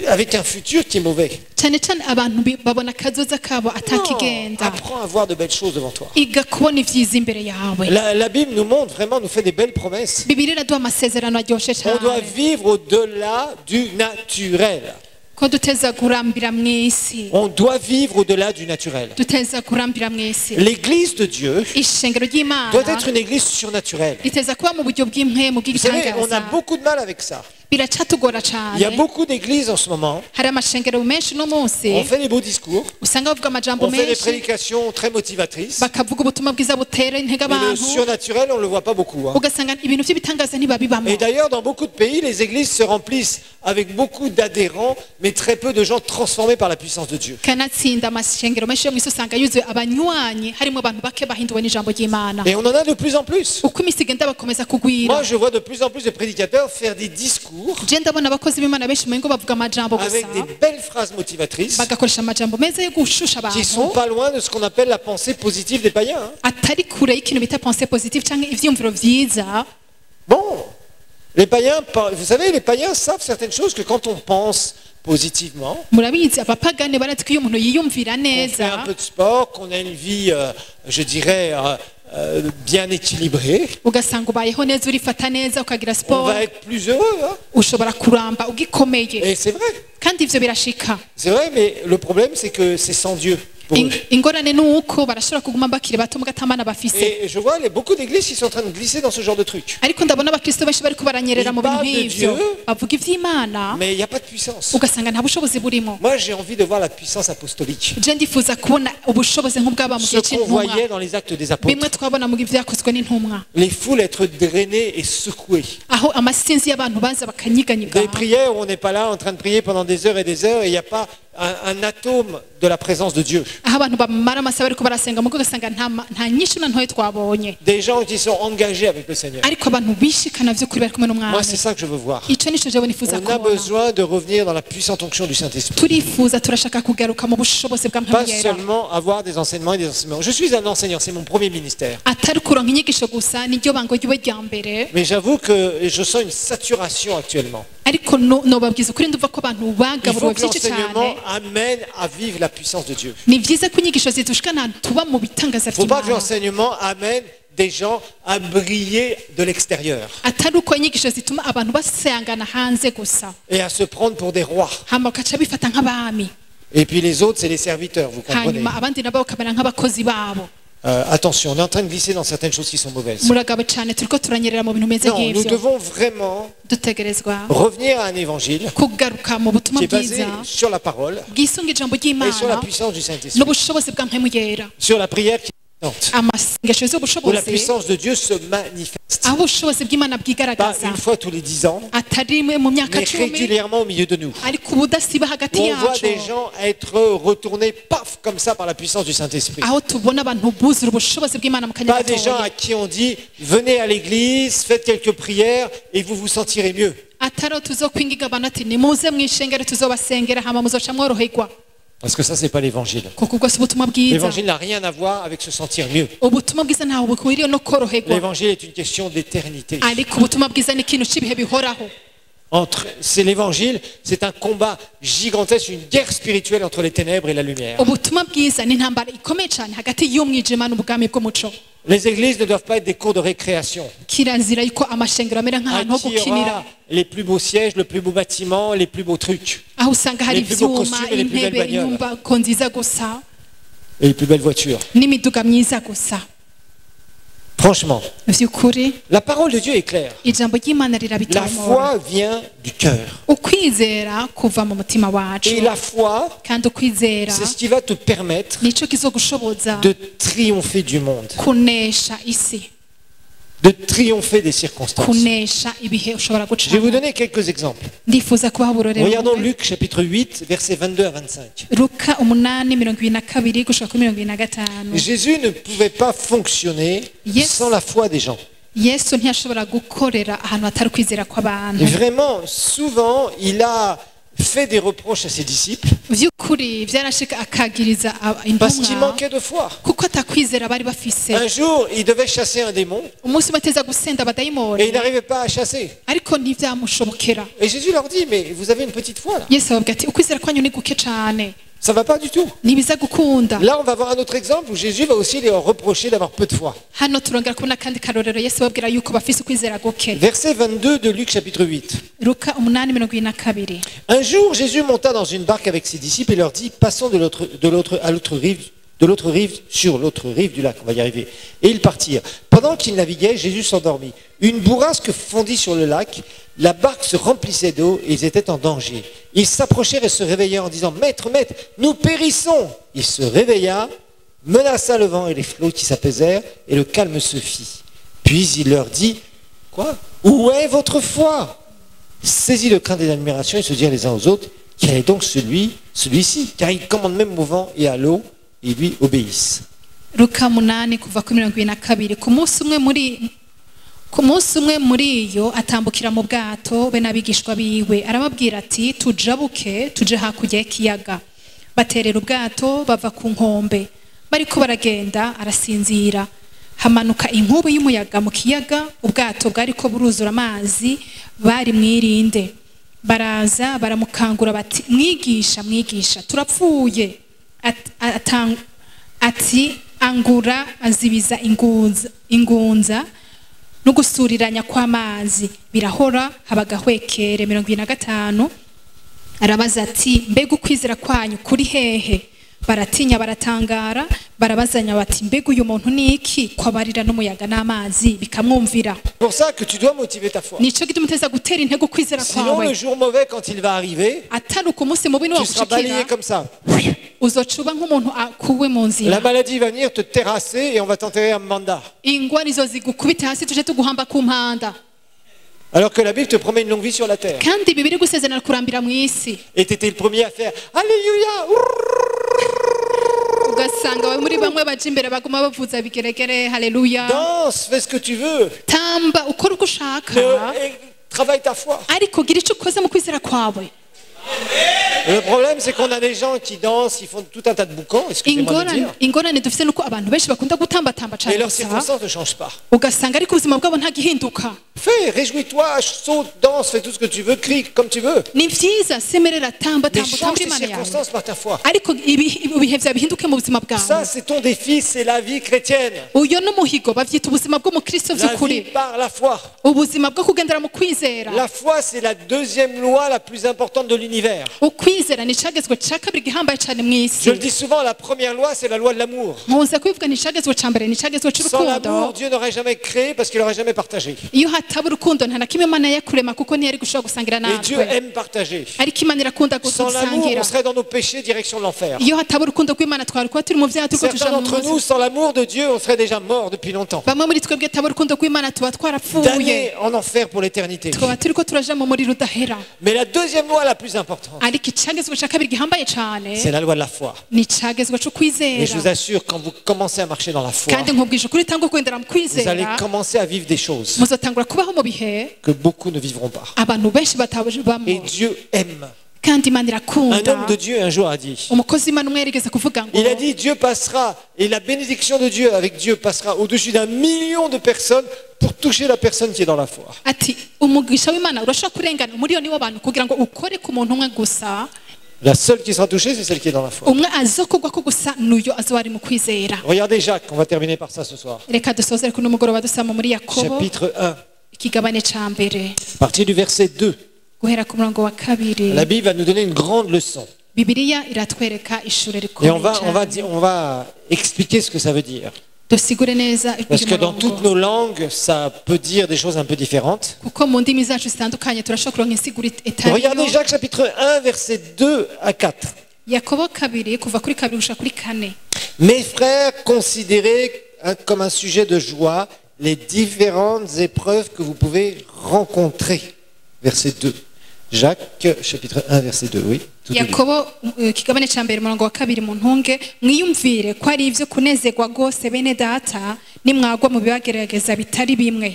avec un futur qui est mauvais. cyane cyane abantu babona akazoza kabo Non, atakigenda apprends à voir de belles choses devant toi. iga kubona ivyiza imbere yawe La Bible nous montre vraiment, nous fait des belles promesses. bibiri iraduha amasezerano aryoshe On doit cyane vivre au-delà du naturel. ko duteza kurambira mu isi On doit vivre au-delà du naturel. duteza kurambira mu isi L'église de Dieu ishengero ry'imana doit être une église surnaturelle. riteza kuba mu buryo bw'impwemu Vous savez, on a bw'igitangaza beaucoup de mal avec ça. biracatugora Il y a cyane beaucoup d'églises en ce moment. hari amashengero menshi no munsi On fait des beaux discours, usanga bavuga amajambo on fait des menshi prédications très motivatrices, bakavuga ubutumwa bwiza butera intege mais le abantu surnaturel, on ne le voit pas beaucoup. Hein. ugasanga ibintu by'ibitangaza ntibabibamo Et d'ailleurs, dans beaucoup de pays, les églises se remplissent avec beaucoup d'adhérents, mais très peu de gens transformés par la puissance de Dieu. kanatsinda amashengero menshi yo mu isi usanga yuzuye abanywanyi harimo abantu bake bahinduwe n'ijambo ry'imana Et on en a de plus en plus. uko iminsi igenda bakomeza kugwira Moi, je vois de plus en plus de prédicateurs faire des discours je ndabona abakozi b'imana benshi mu ngo bavuga amajambo gusa avec des belles phrases motivatrices bagakoresha amajambo meza yo gushusha qui sont abantu pas loin de ce qu'on appelle la pensée positive des païens. Hein. atari kure y'ikintu bita pensée positive cyangwa ivyumviro vyiza Bon, les païens, vous savez, les païens savent certaines choses que quand on pense positivement, murabizi abapagane barazi ko iyo umuntu yiyumvira qu'on fait neza un peu de sport, qu'on a une vie, je dirais, bien équilibrée, ugasanga ubayeho neza urifata neza ukagira on siporo va être plus heureux. Hein. ushobora kuramba ugikomeye Et c'est vrai. kandi ivyo birashika C'est vrai, mais le problème, c'est que c'est sans Dieu. Pour eux. ingorane ni uko barashobora kuguma bakiri bato mugatamana bafise Et je vois beaucoup d'églises qui sont en train de glisser dans ce genre de truc. ariko ndabona abakristo benshi bariko baranyerera mu bintu Ils parlent de nk'ivyo Dieu. bavuga ivy'imana Mais il n'y a pas de puissance. ugasanga nta bushobozi burimo Moi, j'ai envie de voir la puissance apostolique. je ndifuza kubona ubushobozi nk'ubwaba mu Ce gihe qu'on cy'intumwa voyait dans les actes des bimwe apôtres. twabona mu byakozwe n'intumwa Les foules être drainées et secouées. aho amasinzi y'abantu baza bakanyiganyiga Des prières où on n'est pas là en train de prier pendant des heures et il n'y a pas un atome de la présence de Dieu. aho abantu bamara amasaha bariko barasenga mugo ugasanga nta nyinshi na ntoya twabonye Des gens qui sont engagés avec le Seigneur. ariko abantu bishikana vy'ukuri bari kumwe Moi, n'umwami c'est ça que je veux voir. ico nico jewe nifuza On a kubona besoin de revenir dans la puissante onction du Saint-Esprit. turifuza turashaka kugaruka mu bushobozi bwa Pas mpemu yera seulement avoir des enseignements et des enseignements. Je suis un enseignant, c'est mon premier ministère. atari kuronka inyigisho gusa niryo bango ry'uwe rya mbere Mais j'avoue que je sens une saturation actuellement. ariko nobabwiza ukuri ndumva ko abantu Il bagaburiwe faut que byinshi cyane l'enseignement amène à vivre la puissance de Dieu. ni byiza ko inyigisho zidushikana tuba mu bitangaza Il ne faut pas que by'imana l'enseignement amène des gens à briller de l'extérieur atari uko inyigisho zituma abantu basangana hanze gusa et à se prendre pour des rois. hama bakaca bifata nk'abami Et puis les autres, c'est les serviteurs, vous comprenez. hanyuma abandi nabo bakamera nk'abakozi babo. Attention, on est en train de glisser dans certaines choses qui sont mauvaises. Muragabo cyane turiko turanyerera mu bintu bimeze Non, nous nk'ivyo. devons vraiment Dutegerezwa revenir à un évangile kugaruka mu butumwa qui est basé bwiza sur la parole bwisunga ijambo et sur la ry'Imana puissance du Saint-Esprit, n'ubushobozi bwa mpemu yera, sur la prière qui est puissante, amasengesho où la y'ubushobozi, puissance de Dieu se manifeste, aho ubushobozi bw'Imana pas bwigaragaza une fois tous les 10 ans, atari rimwe mu myaka mais 10 régulièrement au milieu de nous. ariko ubudasiba hagati On voit yacu, des gens être retournés, paf, comme ça par la puissance du Saint-Esprit. aho tubona abantu buzura ubushobozi bw'Imana mu kanya Pas des gens gatoya, à qui on dit, venez à l'église, faites quelques prières et vous vous sentirez mieux. atari aho tuzokwingiga abantu ati nimuze mwishengere tuzobasengera hama muzoca mworoherwa, Parce que ça, c'est pas l'évangile. kuko ubwo si ubutumwa bwiza. L'évangile n'a rien à voir avec se sentir mieux. Ubutumwa bwiza ntaho bukwiriye no koroherwa, L'évangile est une question d'éternité. ariko ubutumwa bwiza ni ikintu cy'ibihe bihoraho. C'est l'évangile, c'est un combat gigantesque, une guerre spirituelle entre les ténèbres et la lumière. Ubutumwa bwiza ni intambara ikomeye cyane hagati y'umwijima n'ubwami bw'umuco. Les églises ne doivent pas être des cours de récréation. Kirazira yuko amashengero amera nk'ahantu ho Qui aura gukinira, les plus beaux sièges, le plus beau bâtiment, les plus beaux trucs aho usanga hari les plus beaux ivyuma, costumes et les plus intebe, belles bagnoles. inyubako nziza gusa et les plus belles voitures. n'imiduga myiza gusa. Franchement, Vy'ukuri la parole de Dieu est claire. ijambo ry'Imana La rirabitomora. foi vient du cœur. Ukwizera kuva mu mutima wacu, Et la foi, kandi ukwizera c'est ce qui va te permettre nico kizogushoboza de triompher du monde, kunesha isi, de triompher des circonstances. kunesha ibihe ushobora Je vais vous gucamo. donner quelques exemples. Ndifuza kubaha uburorero Regardons bumwe. Luc chapitre 8, versets 22 à 25. Luka 8:22 gushika kuri 25. Jésus ne pouvait pas fonctionner Yes. sans la foi des gens. Yesu ntiyashobora gukorera ahantu hatari kwizera kw'abantu. Et vraiment, souvent, il a fait des reproches à ses disciples Vy'ukuri vyarashika akagiriza parce qu'il intumwa manquait de foi. kuko atakwizera bari bafise. Un jour, il devait chasser un démon Umunsi bateza gusenda et il abadayimoni n'arrivait pas à chasser. ariko ntivyamushobokera. Et Jésus leur dit, mais vous avez une petite foi là. Yesu ababwira ati ukwizera kwanyu ni guke cane, Ça va pas du tout. ntibiza gukunda. Là, on va voir un autre exemple où Jésus va aussi leur reprocher d'avoir peu de foi. Hano turongera kubona kandi karorero Yesu ababwira yuko bafise ukwizera guke. Verset 22 de Luc chapitre 8. Luka 8:22. Un jour, Jésus monta dans une barque avec ses disciples et leur dit, passons de l'autre rive sur l'autre rive du lac. On va y arriver. Et ils partirent. Pendant qu'ils naviguaient, Jésus s'endormit. Une bourrasque fondit sur le lac. La barque se remplissait d'eau et ils étaient en danger. Ils s'approchèrent et se réveillèrent en disant, Maître, Maître, nous périssons. Il se réveilla, menaça le vent et les flots qui s'apaisèrent et le calme se fit. Puis il leur dit, quoi? Où est votre foi? Saisis de crainte et d'admiration, ils se dirent les uns aux autres, quel est donc celui-ci? Car il commande même au vent et à l'eau, et lui obéissent. Luka 8 kuva kuri 22. Ku munsi umwe muri iyo atambukira mu bwato be n'abigishwa biwe, arababwira ati tujabuke tuje hakurya y'ikiyaga. Baterera ubwato bava ku nkombe, bariko baragenda arasinzira. Hamanuka inkubi y'umuyaga mu kiyaga, ubwato bwariko buruzura amazi, bari mwirinde. Baraza baramukangura bati mwigisha mwigisha turapfuye. Ati angura azibiza ingunza no gusuriranya kw'amazi birahora habagahwekere. 25. Arabaza ati mbega ukwizera kwanyu kuri hehe? Baratinya baratangara, barabazanya bati mbega uyu muntu ni iki kwabarira n'umuyaga n'amazi bikamwumvira. C'est pour ça que tu dois motiver ta foi. Nico gituma uteza gutera intego kwizera Sinon, le kwawe. jour mauvais, quand il va arriver, Atari uko umunsi mubi tu seras balayé niwagushikira comme ça. uzocuba nk'umuntu akuwe mu La nzira. maladie va venir te terrasser et on va t'enterrer à Manda. Ingwara izo zigukubita hasi tuje tuguhamba ku mpanda. Alors que la Bible te promet une longue vie sur la terre. Kandi bibiri gusezerana kurambira mu isi. Et tu étais le premier à faire Alléluia. Ugasanga we muri bamwe baje imbere baguma bavuza bigeregere haleluya. Danse, fais ce que tu veux. Tamba ukora uko ushaka. Travaille ta foi. Ariko gira icyo ukoze mu kwizera kwawe. Le problème, c'est qu'on a des gens qui dansent, ils font tout un tas de boucans, excusez-moi de le dire. Ingorane dufite nuko abantu benshi bakunda gutambatamba Et cyane leurs gusa. circonstances ne changent pas. Ugasanga ariko ubuzima bwabo nta gihinduka. Fais, réjouis-toi, saute, danse, fais tout ce que tu veux, crie comme tu veux. Ni vyiza semerera tamba Mais tamba change utambira tes imana yawe. circonstances par ta foi. Ariko ibihe vya bihinduke mu buzima Ça, bwawe. c'est ton défi, c'est la vie chrétienne. Uyo n'umuhigo bavyita ubuzima bw'umukristo La vie vy'ukuri. par la foi. Ubuzima bwo kugendera mu kwizera. La foi, c'est la deuxième loi la plus importante de l'univers. kwizera ni icagezwe ca kabiri gihambaye cyane mu isi. Je le dis souvent, la première loi, c'est la loi de l'amour. nkunze kubivuga ni icagezwe ca mbere ni icagezwe Sans c'urukundo. l'amour, Dieu n'aurait jamais créé parce qu'il n'aurait jamais partagé. iyo hataba urukundo nta na kimwe imana yakurema kuko ntiyari gushobora gusangira Et Dieu natwe, aime partager. ariko imana irakunda Sans l'amour, gusangira. on serait dans nos péchés, direction de l'enfer. iyo hataba urukundo rw'imana twari kuba turi mu vyaha turiko tuja Certains mu d'entre nous, nkozi. sans l'amour de Dieu, on serait déjà morts depuis longtemps. bamwe muri twebwe hataba urukundo rw'imana tuba twarapfuye, Damnés en enfer pour l'éternité. tukaba turiko turaja mu muriro udahera. Mais la deuxième loi la plus importante, ariko icagezwe ca kabiri gihambaye cane c'est la loi de la foi. ni icagezwe co Et je vous kwizera. assure, quand vous commencez à marcher dans la foi, kandi nkubwije ukuri tangwa kugendera mu vous allez kwizera commencer à vivre des choses muzotangura kubaho mu bihe que beaucoup ne vivront pas. abantu benshi batabamo. Et Dieu aime. kandi imana Un irakunda. homme de Dieu un jour a dit, umukozi w'imana umwe yarigeze kuvuga ngo il a dit, Dieu passera, et la bénédiction de Dieu avec Dieu passera au-dessus d'un million de personnes pour toucher la personne qui est dans la foi. ati umugisha w'imana urashobora kurengana umuriyoni w'abantu kugira ngo ukore ku muntu umwe gusa, La seule qui sera touchée, c'est celle qui est dans la foi. umwe azokugwako gusa n'uyo azoba ari mu kwizera. Regardez Jacques, on va terminer par ça ce soir. reka dusozere kuno mugoroba dusama muri yakobo Chapitre 1, ikigabane ca mbere à partir du verset 2. guhera ku murongo wa kabiri. La Bible va nous donner une grande leçon. bibiliya iratwereka ishure Et rikomeye on va expliquer ce que ça veut dire. dusigure neza Parce uyu que dans toutes murongo nos langues, ça peut dire des choses un peu différentes. kuko mu ndimi zacu zitandukanye turashobora kuronka insiguro itariyo. Regardez Jacques chapitre 1, versets 2 à 4. yakobo kabiri kuva kuri kabiri gushika kuri kane. Mes frères, considérez comme un sujet de joie les différentes épreuves que vous pouvez rencontrer. Verset 2. Jacques chapitre 1, verset 2, oui. Tout est lu. yakobo ikigabane ca mbere umurongo wa kabiri mu ntunge mwiyumvire ko ari ivyo kunezerwa rwose bene data nimwagwa mu bibagerageza bitari bimwe.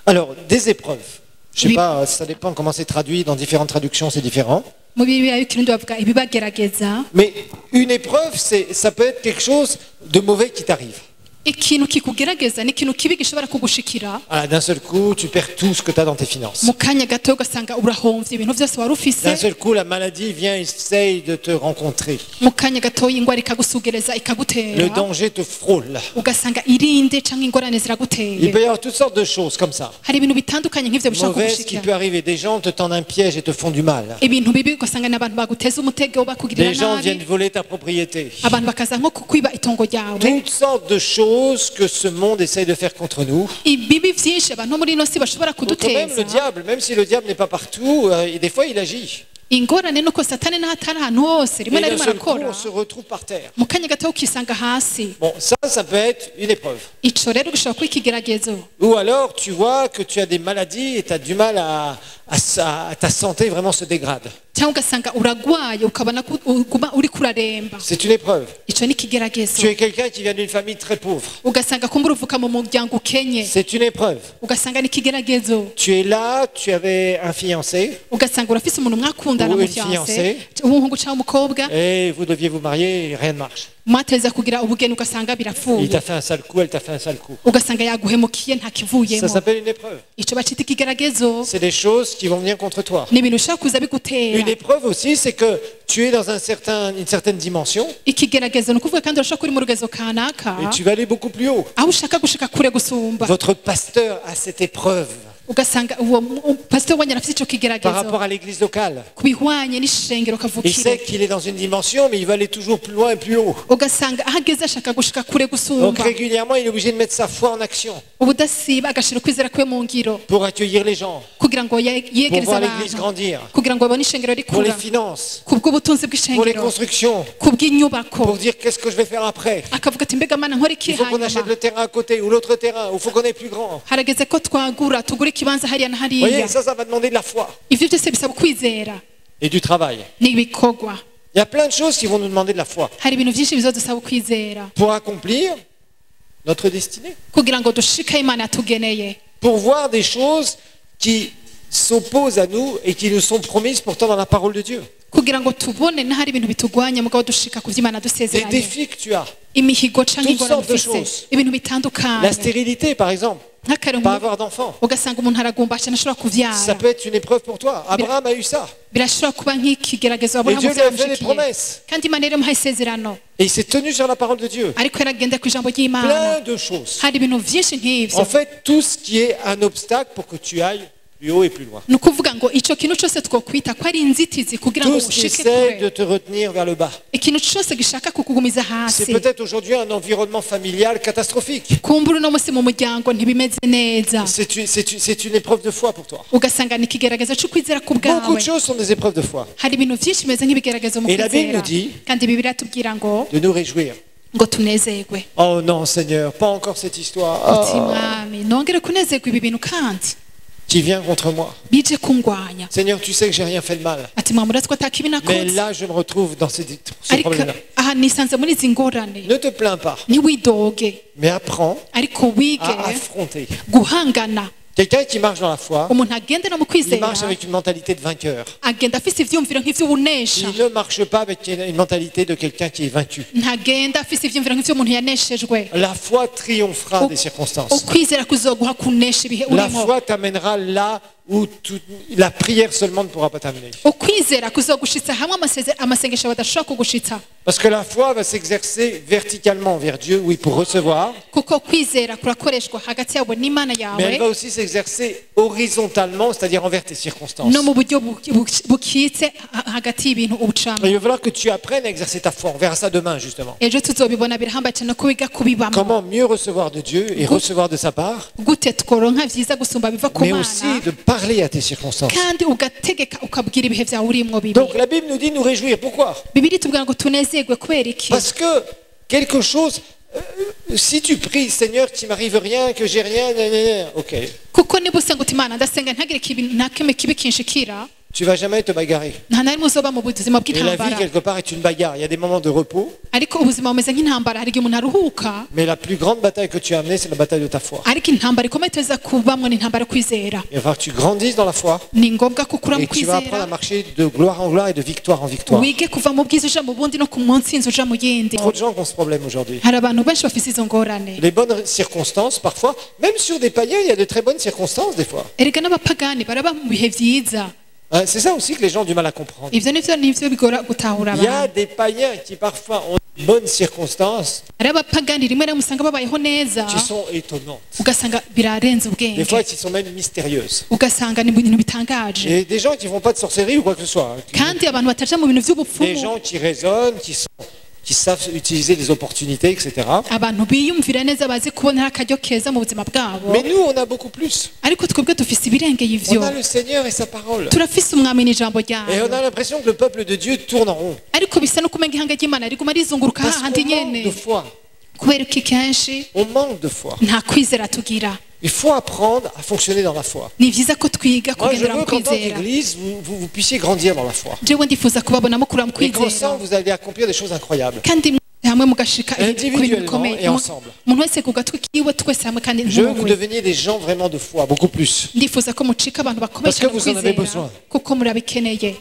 Alors, des épreuves. Je sais Oui. pas, ça dépend comment c'est traduit. Dans différentes traductions, c'est différent. mu bibiliya y'ikirundi bavuga ibibagerageza. Mais une épreuve, ça peut être quelque chose de mauvais qui t'arrive. ikintu kikugerageza ni ikintu kibi gishobora kugushikira Ah, d'un seul coup, tu perds tout ce que tu as dans tes finances. mu kanya gato ugasanga urahomvye ibintu vyose wari D'un ufise, seul coup, la maladie vient, essaye de te rencontrer. mu kanya gato ingwara ikagusugereza Le ikagutera danger te frôle. ugasanga irinde canke ingorane Il ziraguteye. peut y avoir toutes sortes de choses comme ça. hari ibintu bitandukanye nk'ivyo bishobora Mauvaises qui kugushikira, peut arriver. Des gens te tendent un piège et te font du mal. ibintu bibi ugasanga n'abantu baguteza umutego bakugirira Des gens nabi, viennent voler ta propriété. abantu bakaza nko kukwiba itongo ryawe. Toutes sortes de choses que ce monde essaye de faire contre nous. ibibi vyinshi abantu muri ino si bashobora Contre même le kuduteza. diable, même si le diable n'est pas partout, et des fois il agit. ingorane nuko satani naho atari ahantu hose rimwe Et na d'un rimwe seul coup, arakora, on se retrouve par terre. mu kanya gato ukisanga hasi. Bon, ça peut être une épreuve. ico rero gishobora kuba ikigeragezo. Ou alors, tu vois que tu as des maladies et tu as du mal ta santé vraiment se dégrade. cyangwa ugasanga uragwaye ukabona ko uguma uri kuraremba, C'est une épreuve. ico ni ikigeragezo. Tu es quelqu'un qui vient d'une famille très pauvre. ugasanga kumbura uvuka mu muryango ukenye, C'est une épreuve. ugasanga ni ikigeragezo. Tu es là, tu avais un fiancé ugasanga urafise umuntu mwakundana Ou mu une fiancée. fiancé umuhungu cyangwa umukobwa et vous deviez vous marier et rien ne marche. mwateza kugira ubugeni ugasanga Il birapfuye, t'a fait un sale coup, elle t'a fait un sale coup. ugasanga yaguhemukiye nta Ça kivuyemo. s'appelle une épreuve. ico bacita ikigeragezo. C'est des choses qui vont venir contre toi. ni ibintu ushobora kuza Une bigutera. épreuve aussi, c'est que tu es dans une certaine dimension ikigeragezo ni ukuvuga kandi urashobora kuri mu rugezo kanaka et tu vas aller beaucoup plus haut. aho ushaka gushika kure gusumba, Votre pasteur a cette épreuve ugasanga uwo pastor wanyu arafite ico par kigeragezo rapport à l'église locale. ku bihwanye n'ishengero Il kavukire, sait qu'il est dans une dimension, mais il va aller toujours plus loin et plus haut. ugasanga aho ageze ashaka gushika kure Donc gusumba, régulièrement, il est obligé de mettre sa foi en action ubudasiba agashira ukwizera kwe mu ngiro pour accueillir les gens, kugira ngo pour yegereze voir l'église abantu, grandir, kugira ngo babone ishengero pour les rikura, finances, kubw'ubutunzi pour les bw'ishengero, constructions, kubw'inyubako, pour dire qu'est-ce que je vais faire après. akavuga ati mbega mana nkora iki Il faut qu'on achète hanyuma, le terrain à côté ou l'autre terrain, ou il faut qu'on ait plus grand. harageze ko twagura tugura ikibanza hariya na Vous voyez, hariya. ça va demander de la foi ivyo byose bisaba ukwizera et du travail. n'ibikorwa. Il y a plein de choses qui vont nous demander de la foi hari ibintu byinshi bizodusaba ukwizera pour accomplir notre destinée, kugira ngo dushike aho Imana yatugeneye, pour voir des choses qui s'opposent à nous et qui nous sont promises pourtant dans la parole de Dieu. kugira ngo tubone n'ahari ibintu bitugwanya mugabo dushika ku vy'Imana Des dusezeranye, défis que tu as. imihigo canke Toutes ingorane sortes de ufise, choses. ibintu La bitandukanye. stérilité, par exemple, nk'akare pas avoir d'enfants. ugasanga umuntu aragumbasha ntashobora Ça kuvyara, peut être une épreuve pour toi. Abraham a eu ça. birashobora kuba nk'ikigeragezo Et Aburahamu Dieu lui a fait des vyamushikiye, promesses. kandi Imana yari yamuhaye isezerano, Et il s'est tenu sur la parole de Dieu. ariko yaragenda ku ijambo ry'Imana. Plein de choses. hari ibintu vyinshi nk'ivyo, En fait, tout ce qui est un obstacle pour que tu ailles plus haut et plus loin. ni ukuvuga ngo icyo kintu cyose twokwita ko ari inzitizi kugira ngo Tout ce qui ushike essaie de kure te retenir vers le bas. ikintu cyose gishaka kukugumiza C'est hasi peut-être aujourd'hui un environnement familial catastrophique. kumbura uno munsi mu muryango ntibimeze neza C'est une épreuve de foi pour toi. ugasanga ni ikigaragaza cyo kwizera ku Beaucoup bwawe de choses sont des épreuves de foi. hari ibintu byinshi bimeze nk'ibigaragazo mu Et la Bible kwizera nous dit kandi Bibiliya tubwira ngo de nous réjouir. ngo tunezerwe Oh non, Seigneur, pas encore cette histoire. uti Oh, mwami nongere kunezerwa ibi bintu kandi qui vient contre moi. bije kungwanya Seigneur, tu sais que j'ai rien fait de mal. ati mwami urazi ko atakibi Mais nakoze là, je me retrouve dans ce ariko problème-là. aha nisanze muri izi ngorane Ne te plains pas, ntiwidoge mais apprends ariko wige à affronter. guhangana Quelqu'un qui marche dans la foi, umuntu agendera mu il kwizera marche avec une mentalité de vainqueur. agenda afise ivyumviro nk'ivy'ubunesha Il ne marche pas avec une mentalité de quelqu'un qui est vaincu. ntagenda afise ivyumviro nk'ivy'umuntu yaneshejwe La foi triomphera des circonstances. ukwizera kuzoguha kunesha ibihe La urimo foi t'amènera là où la prière seulement ne pourra pas t'amener. ukwizera kuzogushitsa hamwe amasengesho badashobora kugushitsa Parce que la foi va s'exercer verticalement vers Dieu, oui, pour recevoir, kuko kwizera kurakoreshwa hagati yawe n'imana mais elle va yawe aussi s'exercer horizontalement, c'est-à-dire envers tes circonstances. no mu buryo bukitse hagati y'ibintu ubucamo Et il va falloir que tu apprennes à exercer ta foi. On verra ça demain, justement. ejo tuzobibona birahambaye cyane ko wiga kubibamo Comment mieux recevoir de Dieu et recevoir de sa part, gute tworonka vyiza gusumba biva ku mais mana aussi de parler à tes circonstances. kandi ugategeka ukabwira ibihe vyawe urimwo bibi Donc la Bible nous dit de nous réjouir. Pourquoi? bibiri tubwira ngo tunezerwe kubera iki Parce que quelque chose, si tu pries, Seigneur, qu'il m'arrive rien, que j'ai rien, gna, gna, gna, ok, kuko niba usenga uti imana ndasenga ntagire ikintu na kimwe kibi kinshikira tu vas jamais te bagarrer. nta na rimwe uzoba mu buzima Et la vie, bw'intambara quelque part, est une bagarre. Il y a des moments de repos, ariko ubuzima bumeze nk'intambara hari igihe umuntu aruhuka mais la plus grande bataille que tu as amenée, c'est la bataille de ta foi. ariko intambara ikomeye tuza kubamwo ni intambara yo kwizera Il va falloir que tu grandisses dans la foi ni ngombwa ko ukura mu et que tu vas apprendre kwizera à marcher de gloire en gloire et de victoire en victoire. wige kuva mu bwiza uja mu bundi no ku ntsinzi uja mu yindi Trop de gens qui ont ce problème aujourd'hui. hari abantu benshi bafise izo ngorane Les bonnes circonstances, parfois, même sur des païens, il y a de très bonnes circonstances des fois. erega n'abapagani baraba mu bihe vyiza Hein, c'est ça aussi que les gens ont du mal à comprendre. ivyo nivyo bigora gutahura Il y a abantu des païens qui parfois ont de bonnes circonstances hari abapagani rimwe na rimwe usanga babayeho neza qui sont étonnantes. ugasanga birarenze Des ubwenge fois, qui sont même mystérieuses. ugasanga ni ibintu bitangaje Et des gens qui ne font pas de sorcellerie ou quoi que ce soit. Hein, kandi abantu bataja mu bintu des vy'ubupfumu gens qui raisonnent, qui savent utiliser les opportunités, etc. abantu biyumvira neza bazi kubona akaryo keza mu buzima bwabo Mais nous, on a beaucoup plus. ariko twebwe dufise ibirengeye ivyo On a le Seigneur et sa parole. turafise umwami n'ijambo Et on ryayo a l'impression que le peuple de Dieu tourne en rond. ariko bisa no kumenga ihanga ry'imana riguma rizunguruka Parce hahandi qu'on manque nyene de foi. kubera iki kenshi On manque de foi. nta kwizera tugira Il faut apprendre à fonctionner dans la foi. ni vyiza ko twiga Moi, je kugendera mu veux qu'en tant kwizera qu'Église, vous puissiez grandir dans la foi. jewe ndifuza kubabona mukura mu Et qu'ensemble, kwizera vous allez accomplir des choses incroyables. kandi hamwe mugashika ku bintu Individuellement bikomeye et ensemble. umuntu wese ku gatwi kiwe twese hamwe kandi Je veux que vous nk'umugwi deveniez des gens vraiment de foi, beaucoup plus. ndifuza ko mucika abantu bakomeye Parce que cyane mu vous en avez kwizera besoin. kuko murabikeneye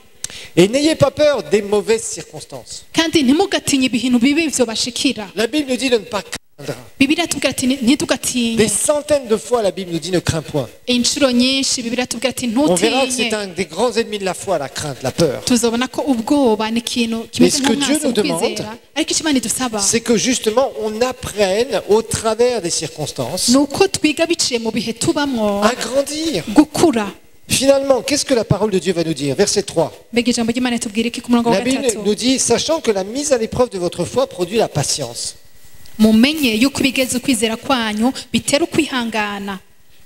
Et n'ayez pas peur des mauvaises circonstances. kandi ntimugatinye ibintu bibi vyobashikira La Bible nous dit de ne pas craindre. bibiliya tubwira ati ntitugatinye Des centaines de fois, la Bible nous dit ne crains point. inshuro nyinshi bibiliya tubwira ati On verra que c'est ntutinye un des grands ennemis de la foi, la crainte, la peur. tuzobona ko ubwoba ni ikintu Mais kimeze ce que nk'umwansi Dieu mu nous demande, kwizera ariko icyo imana idusaba C'est que justement, on apprenne au travers des circonstances ni uko twiga biciye mu bihe tubamwo à grandir. gukura Finalement, qu'est-ce que la parole de Dieu va nous dire? Verset 3. mbega ijambo ry'imana tubwira iki ku murongo wa La Bible gatatu nous dit, sachant que la mise à l'épreuve de votre foi produit la patience. mumenye yuko ibigeze ukwizera kwanyu bitera ukwihangana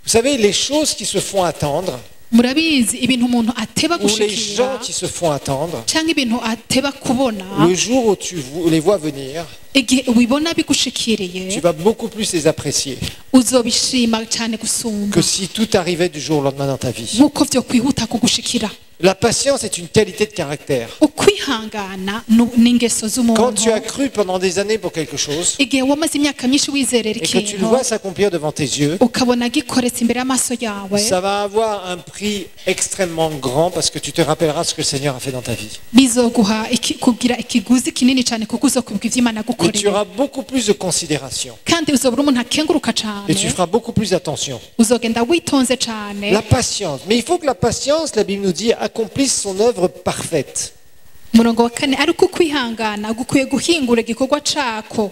Vous savez, les choses qui se font attendre, murabizi ibintu umuntu ateba ou les gushikira gens qui se font attendre, cyangwa ibintu ateba kubona le jour où tu les vois venir, igihe ubibona bigushikiriye tu vas beaucoup plus les apprécier uzobishima cyane gusumba que si tout arrivait du jour au lendemain dans ta vie. nk'uko byo kwihuta kugushikira La patience est une qualité de caractère. ukwihangana n'ingeso Quand z'umuntu tu as cru pendant des années pour quelque chose, igihe wamaze imyaka myinshi wizerera et que tu le ikintu vois s'accomplir devant tes yeux, ukabona gikoretse imbere y'amaso yawe ça va avoir un prix extrêmement grand parce que tu te rappelleras ce que le Seigneur a fait dans ta vie. bizoguha kugira ikiguzi kinini cyane kuko uzokwibuka ivyo imana Et tu yagukoreye auras beaucoup plus de considération. kandi uzobura umuntu akenguruka Et tu cyane feras beaucoup plus attention. uzogenda witonze cyane La patience. Mais il faut que la patience, la Bible nous dit, accomplisse son œuvre parfaite. umurongo wa kane ariko kwihangana gukwiye guhingura igikorwa cako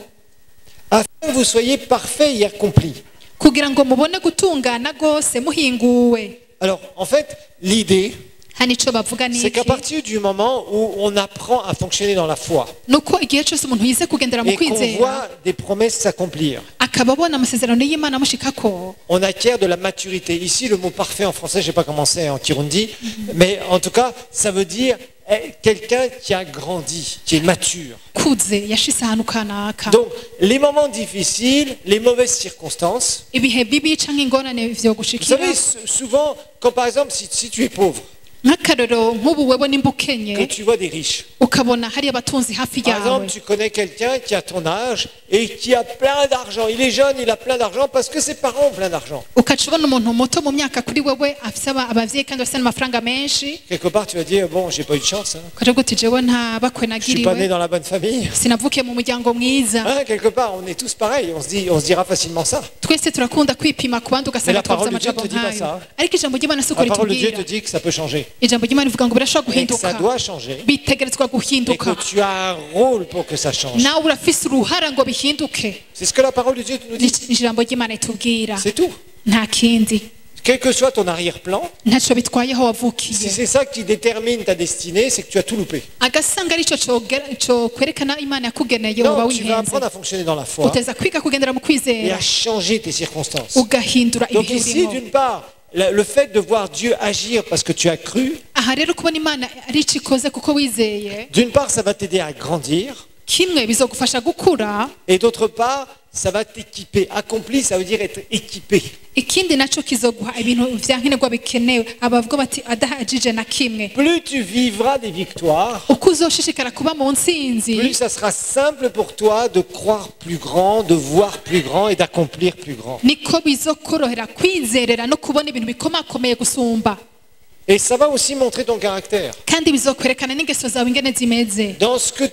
Afin que vous soyez parfaits et accomplis. kugira ngo mubone gutungana rwose muhinguwe Alors, en fait, l'idée, hano icyo bavuga ni c'est qu'à iki partir du moment où on apprend à fonctionner dans la foi ni uko igihe cyose umuntu yize kugendera mu et qu'on kwizera voit des promesses s'accomplir, akaba abona amasezerano y'imana amushikako on acquiert de la maturité. Ici, le mot parfait en français, je n'ai pas commencé en Kirundi, mais en tout cas, ça veut dire quelqu'un qui a grandi, qui est mature. kuze yashise ahantu kanaka Donc, les moments difficiles, les mauvaises circonstances, ibihe bibi canke ingorane vyo vous gushikira savez, souvent, quand par exemple, si tu es pauvre, nk'akarero nk'ubu wewe nimba que ukenye tu vois des riches, ukabona hari abatunzi hafi par yawe exemple, tu connais quelqu'un qui a ton âge et qui a plein d'argent. Il est jeune, il a plein d'argent parce que ses parents ont plein d'argent. ukaca ubona umuntu muto mu myaka kuri wewe afise abavyeyi kandi bafise n'amafaranga menshi Quelque part, tu vas dire, bon, j'ai pas eu de chance, hein. ukaca uti jewe nta bakwe Je suis pas né nagiriwe dans la bonne famille. sinavukiye mu muryango mwiza Hein, quelque part, on est tous pareils, on se dira facilement ça. twese turakunda kwipima ku bandi Mais ugasanga la twavuze parole de Dieu amajambo te dit pas nk'ayo ça. ariko ijambo ry'imana si uko La parole de Dieu te ritubwira dit que ça peut changer ijambo ry'imana rivuga ngo birashobora et que ça guhinduka doit changer bitegerezwa et guhinduka que tu as un rôle pour que ça change. nawe urafise uruhara ngo bihinduke C'est ce que la parole de Dieu nous dit. ijambo ry'imana ritubwira C'est tout. nta kindi Quel que soit ton arrière-plan, ntacyo bitwaye aho si wavukiye c'est ça qui détermine ta destinée, c'est que tu as tout loupé. agasanga aricyo cyo kwerekana imana yakugeneye uba Non, tu vas wihenze apprendre à fonctionner dans la foi uteza kwiga kugendera mu et kwizera à changer tes circonstances. ugahindura Donc ibihe ici, urimo d'une part, le fait de voir Dieu agir parce que tu as cru, aha rero kubona imana ari icyo ikoze kuko wizeye d'une part, ça va t'aider à grandir, kimwe bizogufasha gukura et d'autre part, ça va t'équiper. Accompli, ça veut dire être équipé. ikindi nacyo kizoguha ibintu vya nkenerwa bikenewe abavuga bati adahagije na kimwe Plus tu vivras des victoires, uko uzoshishikara kuba mu ntsinzi plus ça sera simple pour toi de croire plus grand, de voir plus grand et d'accomplir plus grand. niko bizokorohera kwizerera no kubona ibintu bikomakomeye gusumba Et ça va aussi montrer ton caractère. kandi bizokwerekana n'ingeso zawe ingene zimeze Dans ce que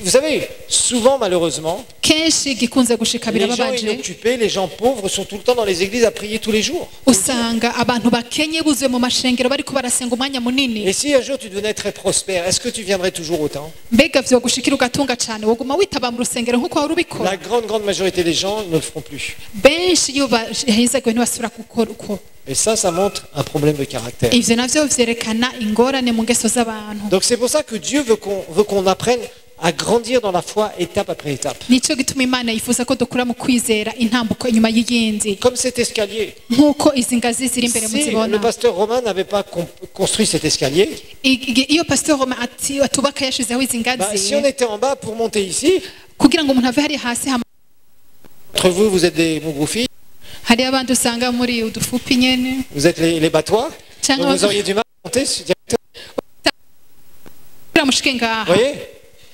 vous savez, souvent malheureusement, kenshi gikunze gushika les gens birababaje inoccupés, les gens pauvres sont tout le temps dans les églises à prier tous les jours. usanga abantu bakenye buzuye mu mashengero bariko barasenga umwanya munini Et si un jour tu devenais très prospère, est-ce que tu viendrais toujours autant? mbega vyogushikira ugatunga cane woguma witaba mu rusengero nk'uko wari ubikora La grande majorité des gens ne le feront plus. benshi iyo bahezagiwe ntibasubira gukora uko Et ça montre un problème de caractère. ivyo navyo vyerekana ingorane mu ngeso z'abantu Donc c'est pour ça que Dieu veut qu'on apprenne à grandir dans la foi étape après étape. nico gituma imana yifuza ko dukura mu kwizera intambuko inyuma y'iyindi Comme cet escalier. nk'uko izi ngazi ziri imbere Si le muzibona pasteur Romain n'avait pas construit cet escalier, iyo pastor Roma atubaka yashizeho izi si ngazi on était en bas pour monter ici, kugira ngo umuntu ave hari hasi entre vous êtes des mougroufi, hari abandi usanga muri udufupi nyene vous êtes les batois, cyangwa donc vous auriez du mal à monter. mushike Vous ngaha voyez?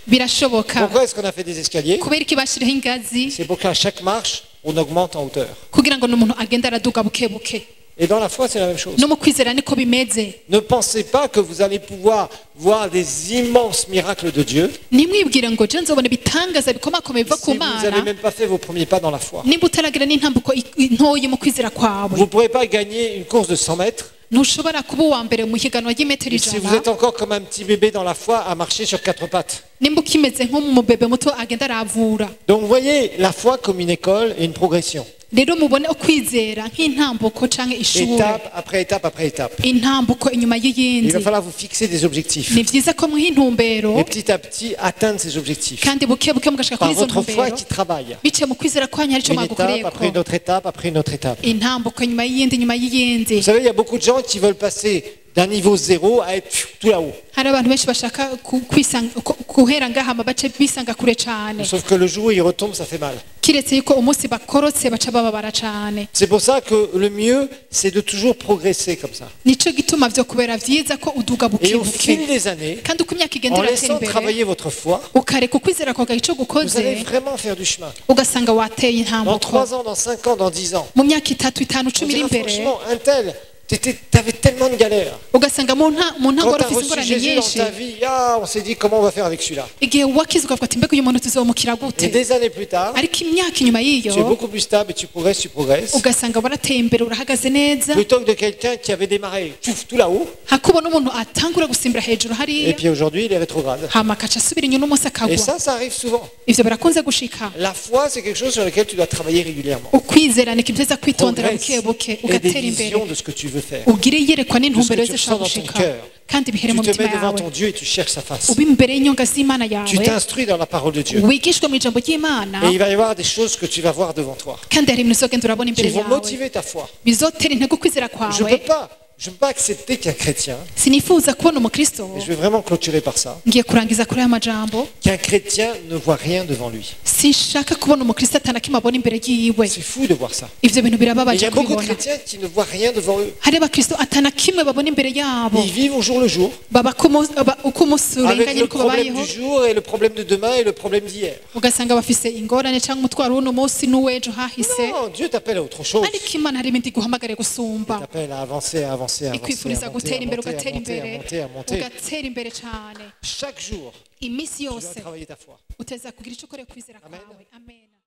birashoboka Pourquoi est-ce qu'on a fait des escaliers? kubera iki bashiriho ingazi C'est pour qu'à chaque marche, on augmente en hauteur. kugira ngo n'umuntu agende araduga buke buke Et dans la foi, c'est la même chose. no mu kwizera niko bimeze Ne pensez pas que vous allez pouvoir voir des immenses miracles de Dieu nimwibwire ngo je nzobona ibitangaza bikomakomeye biva ku si vous n'avez mana même pas fait vos premiers pas dans la foi. nimba utaragira n'intambuko ntoyi mu kwizera kwawe Vous ne pourrez pas gagner une course de 100 mètres ntushobora kuba uwa mbere mu higanwa ry'imetero si vous ijana êtes encore comme un petit bébé dans la foi à marcher sur 4 pattes. nimba ukimeze nk'umubebe muto agenda aravura Donc vous voyez la foi comme une école et une progression. rero mubone ukwizera nk'intambuko canke ishure Étape après étape après étape. intambuko inyuma Il y'iyindi va falloir vous fixer des objectifs. ni vyiza ko muha intumbero Et petit à petit atteindre ces objectifs. kandi buke buke mugashika Par kuri izo votre foi ntumbero qui travaille. biciye mu kwizera kwanyu arico Une étape mwagukoreyeko après une autre étape après une autre étape. intambuko inyuma y'iyindi inyuma y'iyindi Vous savez, il y a beaucoup de gens qui veulent passer d'un niveau 0 à être tout là-haut. hari abantu benshi bashaka guhera ngaha bace bisanga kure cane Sauf que le jour où ils retombent, ça fait mal. kiretse yuko umunsi bakorotse baca bababara cane C'est pour ça que le mieux, c'est de toujours progresser comme ça. nico gituma vyo kubera vyiza ko uduga Et buke au fil buke des années, kandi uko imyaka igenda en iratera laissant imbere travailler votre foi, ukareka ukwizera kwawe ico vous gukoze allez vraiment faire du chemin. ugasanga wateye Dans intambuko 3 ans, dans 5 ans, dans 10 ans. mu myaka itatu itanu On cumi iri dira, imbere franchement, un tel, t'avais tellement de galères. ugasanga mu ntango Quand wari tu as ufise reçu ingorane Jésus dans nyinshi ta vie, on s'est dit comment on va faire avec celui-là. igihe wakize ukavuga ati mbega uyu muntu tuzomukira Et gute des années plus tard, ariko imyaka inyuma tu es y'iyo beaucoup plus stable et tu progresses. ugasanga warateye imbere urahagaze neza Plutôt que de quelqu'un qui avait démarré tout là-haut, hakubona umuntu atangura gusimbira hejuru et hariya puis aujourd'hui il est rétrograde. hama akaca asubira inyuma umunsi Et akagwa ça arrive souvent. ivyo birakunze gushika La foi, c'est quelque chose sur lequel tu dois travailler régulièrement. ukwizera ni ikintu cyiza kwitondera Progresse buke buke et des ugatera imbere visions de ce que tu veux veux faire. ugire iyerekwa De ce n'intumbero que tu zishobora ressens dans ton gushika cœur. kandi bihere Tu mu te mitima mets devant yawe ton Dieu et tu cherches sa face. uba imbere y'inyonga z'imana Tu yawe t'instruis dans la parole de Dieu. wigishwe mu ijambo ry'imana Et il va y avoir des choses que tu vas voir devant toi. kandi hari ibintu uzogenda urabona Qui imbere vont yawe motiver ta foi. bizotera intego kwizera Je kwawe peux pas accepter qu'un chrétien, sinifuza kubona umukristo et je vais vraiment clôturer par ça, ngiye kurangiza kuri aya majambo qu'un chrétien ne voit rien devant lui. sinshaka kubona umukristo atanakimwe abona imbere yiwe C'est fou de voir ça. ivyo bintu Et il y birababaje a beaucoup de kubibona chrétiens qui ne voient rien devant eux. hari abakristo atanakimwe babona imbere yabo Ils vivent au jour le jour, baba uko umunsi avec urenganye le niko problème babayeho du jour et le problème de demain et le problème d'hier. ugasanga bafise ingorane cyangwa umutwaro w'uno munsi n'uw'ejo hahise Non, Dieu t'appelle à autre chose. ariko imana hari ibindi iguhamagare Il gusumba t'appelle à avancer, à avancer, à avancer, ikwifuriza à gutera monter, imbere à monter, ugatera à monter, imbere à monter, à monter. ugatera imbere cyane Chaque jour, iminsi tu dois yose travailler ta foi. uteza kugira icyo ukoreye kwizera Amen. kwawe amen